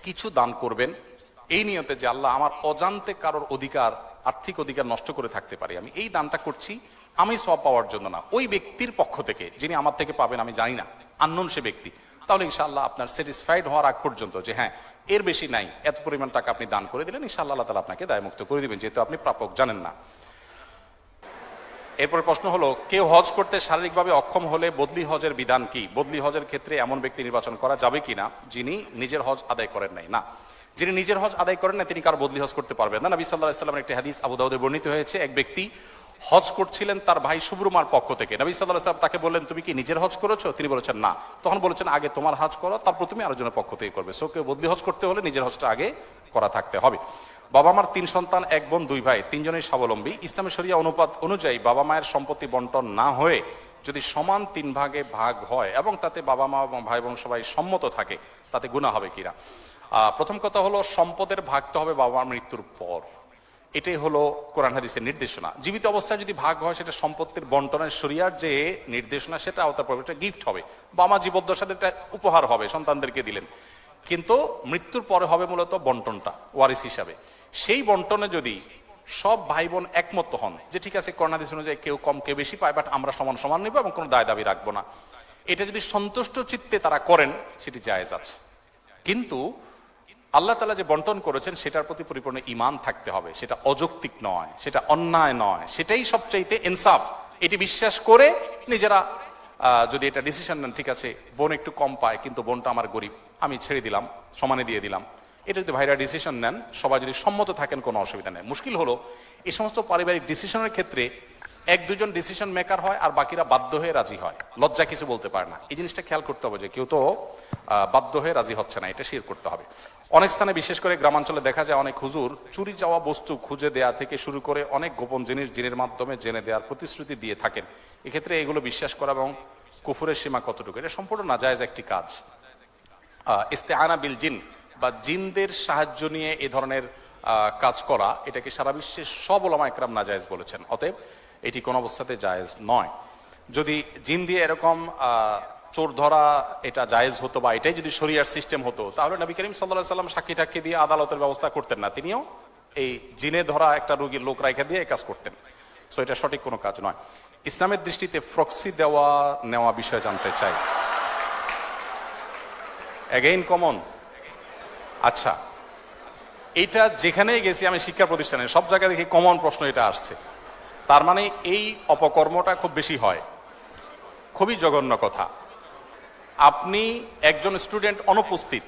কিছু দান করবেন এই নিয়তে যে আল্লাহ আমার অজান্তে কারোর অধিকার, আর্থিক অধিকার নষ্ট করে থাকতে পারি, আমি এই দানটা করছি আমি সব পাওয়ার জন্য না, ওই ব্যক্তির পক্ষ থেকে, যিনি আমার থেকে পাবেন আমি জানি না, আননোন সে ব্যক্তি। তাহলে ইনশাআল্লাহ আপনার স্যাটিসফাইড হওয়ার আগ পর্যন্ত যে হ্যাঁ এর বেশি নাই, এত পরিমাণ টাকা আপনি দান করে দিলেন, ইনশাআল্লাহ আল্লাহ তাআলা আপনাকে দায়মুক্ত করে দিবেন, যেহেতু আপনি প্রাপক জানেন না। এরপর প্রশ্ন হলো, কেউ হজ করতে শারীরিকভাবে অক্ষম হলে বদলি হজের বিধান কি? বদলি হজের ক্ষেত্রে এমন ব্যক্তি নির্বাচন করা যাবে কিনা যিনি নিজের হজ আদায় করেন নাই? না, যিনি নিজের হজ আদায় করেন না তিনি কারো বদলি হজ করতে পারবেন না। নবী সাল্লাল্লাহু আলাইহি ওয়াসাল্লামের একটি হাদিস আবু দাউদে বর্ণিত হয়েছে, এক ব্যক্তি হজ করছিলেন তার ভাই সুব্রমার পক্ষ থেকে। নবী সাল্লাল্লাহু আলাইহি ওয়াসাল্লাম তাকে বললেন, তুমি কি নিজের হজ করেছো? তিনি বলেছেন না। তখন বলেছেন, আগে তোমার হজ করো, তারপর তুমি আরেকজনের পক্ষ থেকে করবে। সো কেউ বদলি হজ করতে হলে নিজের হজটা আগে করা থাকতে হবে। বাবা মার 3 সন্তান, 1 বোন 2 ভাই, 3জনই স্বাবলম্বী। ইসলামের শরিয়া অনুপাত অনুযায়ী বাবা মায়ের সম্পত্তি বন্টন না হয়ে যদি সমান 3 ভাগে ভাগ হয় এবং তাতে বাবা মা এবং ভাই বোন সবাই সম্মত থাকে, তাতে গুনাহ হবে কিনা? প্রথম কথা হলো, সম্পদের ভাগটা হবে বাবা মার মৃত্যুর পর। এটাই হলো কোরআন হাদিসের নির্দেশনা। জীবিত অবস্থায় যদি ভাগ হয় সেটা সম্পত্তির বন্টনের শরিয়ার যে নির্দেশনা সেটা আওতা পড়বে, এটা গিফট হবে, বাবা জীবদ্দশাতে একটা উপহার হবে, সন্তানদেরকে দিলেন। কিন্তু মৃত্যুর পরে হবে মূলত বন্টনটা ওয়ারিস হিসাবে। সেই বন্টনে যদি সব ভাই বোন একমত হন যে ঠিক আছে কোরআন হাদিস অনুযায়ী কেউ কম কেউ বেশি পায়, বাট আমরা সমান সমান নেব এবং কোনো দায় দাবি রাখবো না, এটা যদি সন্তুষ্ট চিত্তে তারা করেন সেটি জায়েজ আছে। কিন্তু আল্লাহ তাআলা যে বন্টন করেছেন সেটার প্রতি পরিপূর্ণ ঈমান থাকতে হবে, সেটা অযৌক্তিক নয়, সেটা অন্যায় নয়, সেটাই সবচাইতে ইনসাফ। এটি বিশ্বাস করে নিজেরা যদি এটা ডিসিশন নেন, ঠিক আছে বোন একটু কম পায় কিন্তু বোনটা আমার গরিব, আমি ছেড়ে দিলাম, সমানে দিয়ে দিলাম, এটা যদি ভাইরা ডিসিশন নেন, সবাই যদি সম্মত থাকেন, কোনো অসুবিধা নেই। মুশকিল হলো এই সমস্ত পারিবারিক ডিসিশনের ক্ষেত্রে 1-2জন ডিসিশন মেকার হয় আর বাকিরা বাধ্য হয়ে রাজি হয়, লজ্জা কিছু বলতে পারে না। এই জিনিসটা খেয়াল করতে হবে যে কেউ তো বাধ্য হয়ে রাজি হচ্ছে না, এটা শেয়ার করতে হবে। অনেক স্থানে বিশেষ করে গ্রামাঞ্চলে দেখা যায় অনেক হুজুর চুরি যাওয়া বস্তু খুঁজে দেয়া থেকে শুরু করে অনেক গোপন জিনিস জিনের মাধ্যমে জেনে দেওয়ার প্রতিশ্রুতি দিয়ে থাকেন। এক্ষেত্রে এগুলো বিশ্বাস করা এবং কুফুরের সীমা কতটুকু, এটা সম্পূর্ণ নাজায়েজ একটি কাজ। ইস্তেআনা বিল জিন বা জিনদের সাহায্য নিয়ে এই ধরনের কাজ করা, এটাকে সারা বিশ্বের সব উলামা ইকরাম নাজায়েজ বলেছেন। অতএব এটি কোন অবস্থাতে জায়েজ নয়। যদি জিন দিয়ে এরকম চোর ধরা এটা জায়েজ হতো বা এটাই যদি শরিয়ার সিস্টেম হতো, তাহলে নবী করিম সাল্লাল্লাহু আলাইহি ওয়াসাল্লাম সাক্ষী টাক্ষী দিয়ে আদালতের ব্যবস্থা করতেন না, তিনিও এই জিনে ধরা একটা রোগীর লোক রাইখা দিয়ে এই কাজ করতেন। সো এটা সঠিক কোনো কাজ নয়। ইসলামের দৃষ্টিতে প্রক্সি দেওয়া নেওয়া বিষয়ে জানতে চাই। এগেইন কমন, আচ্ছা এটা যেখানেই গেছি আমি শিক্ষা প্রতিষ্ঠানে সব জায়গায় দেখি কমন প্রশ্ন এটা আসছে, তার মানে এই অপকর্মটা খুব বেশি হয়। খুবই জঘন্য কথা। আপনি একজন স্টুডেন্ট অনুপস্থিত,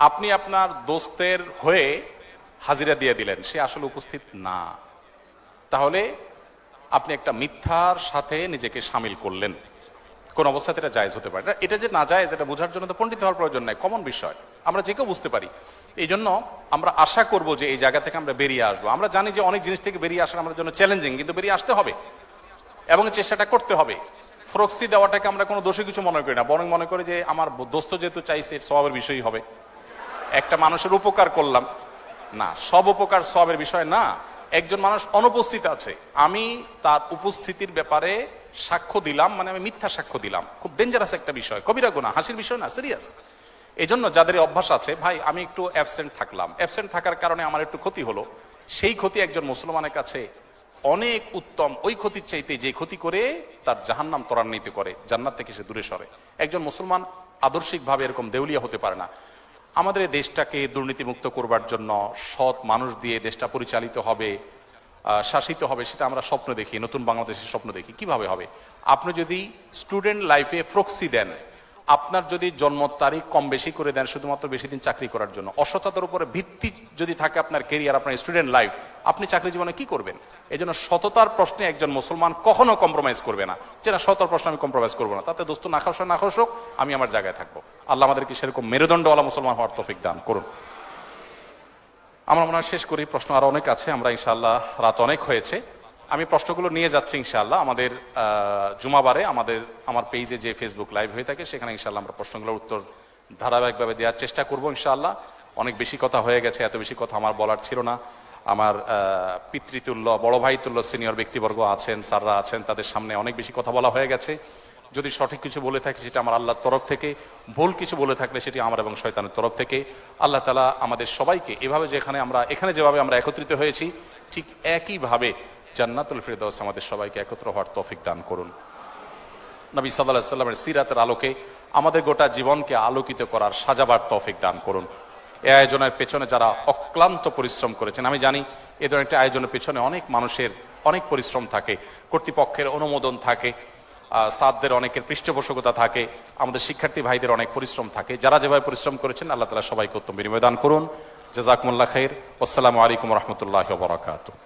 আপনি আপনার দোস্তের হয়ে হাজিরা দিয়ে দিলেন, সে আসলে উপস্থিত না, তাহলে আপনি একটা মিথ্যার সাথে নিজেকে সামিল করলেন। কোন অবস্থাতে এটা জায়েজ হতে পারে না। এটা যে না জায়েজ এটা বোঝার জন্য তো পণ্ডিত হওয়ার প্রয়োজন নাই, কমন বিষয়, আমরা যে কেউ বুঝতে পারি। এই জন্য আমরা আশা করব যে এই জায়গা থেকে আমরা বেরিয়ে আসবো। আমরা জানি যে অনেক জিনিস থেকে বেরিয়ে আসা আমাদের জন্য চ্যালেঞ্জিং, কিন্তু বেরিয়ে আসতে হবে এবং চেষ্টাটা করতে হবে। প্রক্সি দেওয়াটাকে আমরা কোনো দোষী কিছু মনে করি না, বরং মনে করি যে আমার দোস্ত যেহেতু চাইছে সওয়াবের বিষয়ই হবে, একটা মানুষের উপকার করলাম, না সব উপকার সওয়াবের বিষয় না। একজন মানুষ অনুপস্থিত আছে, আমি তার উপস্থিতির ব্যাপারে সাক্ষ্য দিলাম, মানে আমি মিথ্যা সাক্ষ্য দিলাম, খুব ডেঞ্জারাস একটা বিষয়, কবিরা গুনাহ, হাসির বিষয় না, সিরিয়াস। এই জন্য যাদের অভ্যাস আছে, ভাই আমি একটু অ্যাবসেন্ট থাকলাম, অ্যাবসেন্ট থাকার কারণে আমার একটু ক্ষতি হলো, সেই ক্ষতি একজন মুসলমানের কাছে অনেক উত্তম ওই ক্ষতির চাইতে যে ক্ষতি করে তার জাহান্নাম ত্বরান্বিত করে, জান্নাত থেকে সে দূরে সরে। একজন মুসলমান আদর্শিকভাবে এরকম দেউলিয়া হতে পারে না। আমাদের এই দেশটাকে দুর্নীতিমুক্ত করবার জন্য সৎ মানুষ দিয়ে দেশটা পরিচালিত হবে, শাসিত হবে, সেটা আমরা স্বপ্ন দেখি, নতুন বাংলাদেশের স্বপ্ন দেখি। কিভাবে হবে? আপনি যদি স্টুডেন্ট লাইফে প্রক্সি দেন, আপনার যদি জন্ম তারিখ কম বেশি করে দেন শুধুমাত্র বেশি দিন চাকরি করার জন্য, অসততার উপরে ভিত্তি যদি থাকে আপনার কেরিয়ার, আপনার স্টুডেন্ট লাইফ, আপনি চাকরি জীবনে কি করবেন? এই জন্য সততার প্রশ্নে একজন মুসলমান কখনো কম্প্রোমাইজ করবে না, যে না সততার প্রশ্নে আমি কম্প্রোমাইজ করবো না, তাতে দোস্ত না খাওয়া হোক, আমি আমার জায়গায় থাকবো। আল্লাহ আমাদেরকে সেরকম মেরুদণ্ডওয়ালা মুসলমান হওয়ার তৌফিক দান করুন। আমরা মনে হয় শেষ করি, প্রশ্ন আরো অনেক আছে, আমরা ইনশাআল্লাহ রাত অনেক হয়েছে, আমি প্রশ্নগুলো নিয়ে যাচ্ছি ইনশাআল্লাহ। আমাদের জুমাবারে আমার পেজে যে ফেসবুক লাইভ হয়ে থাকে সেখানে ইনশাআল্লাহ আমরা প্রশ্নগুলোর উত্তর ধারাবাহিকভাবে দেওয়ার চেষ্টা করব ইনশাআল্লাহ। অনেক বেশি কথা হয়ে গেছে, এত বেশি কথা আমার বলার ছিল না। আমার পিতৃতুল্য, বড় ভাই তুল্য সিনিয়র ব্যক্তিবর্গ আছেন, স্যাররা আছেন, তাদের সামনে অনেক বেশি কথা বলা হয়ে গেছে। যদি সঠিক কিছু বলে থাকি সেটা আমার আল্লাহর তরফ থেকে, ভুল কিছু বলে থাকলে সেটি আমার এবং শয়তানের তরফ থেকে। আল্লাহ তাআলা আমাদের সবাইকে এভাবে এখানে যেভাবে আমরা একত্রিত হয়েছি ঠিক একইভাবে জান্নাতুল ফিরদাউস আমাদের সবাইকে একত্র হওয়ার তৌফিক দান করুন। নবী সাল্লাল্লাহু আলাইহি ওয়াসাল্লামের সিরাতের আলোকে আমাদের গোটা জীবনকে আলোকিত করার, সাজাবার তৌফিক দান করুন। এই আয়োজনের পেছনে যারা অক্লান্ত পরিশ্রম করেছেন, আমি জানি এ ধরনের একটা আয়োজনের পেছনে অনেক মানুষের অনেক পরিশ্রম থাকে, কর্তৃপক্ষের অনুমোদন থাকে, সাদদের অনেকের পৃষ্ঠপোষকতা থাকে, আমাদের শিক্ষার্থী ভাইদের অনেক পরিশ্রম থাকে। যারা যেভাবে পরিশ্রম করেছেন আল্লাহ তাআলা সবাইকে উত্তম বিনিময় দান করুন। জাযাকুমুল্লাহ খাইর। আসসালামু আলাইকুম ওয়া রাহমাতুল্লাহি ওয়া বারাকাতুহু।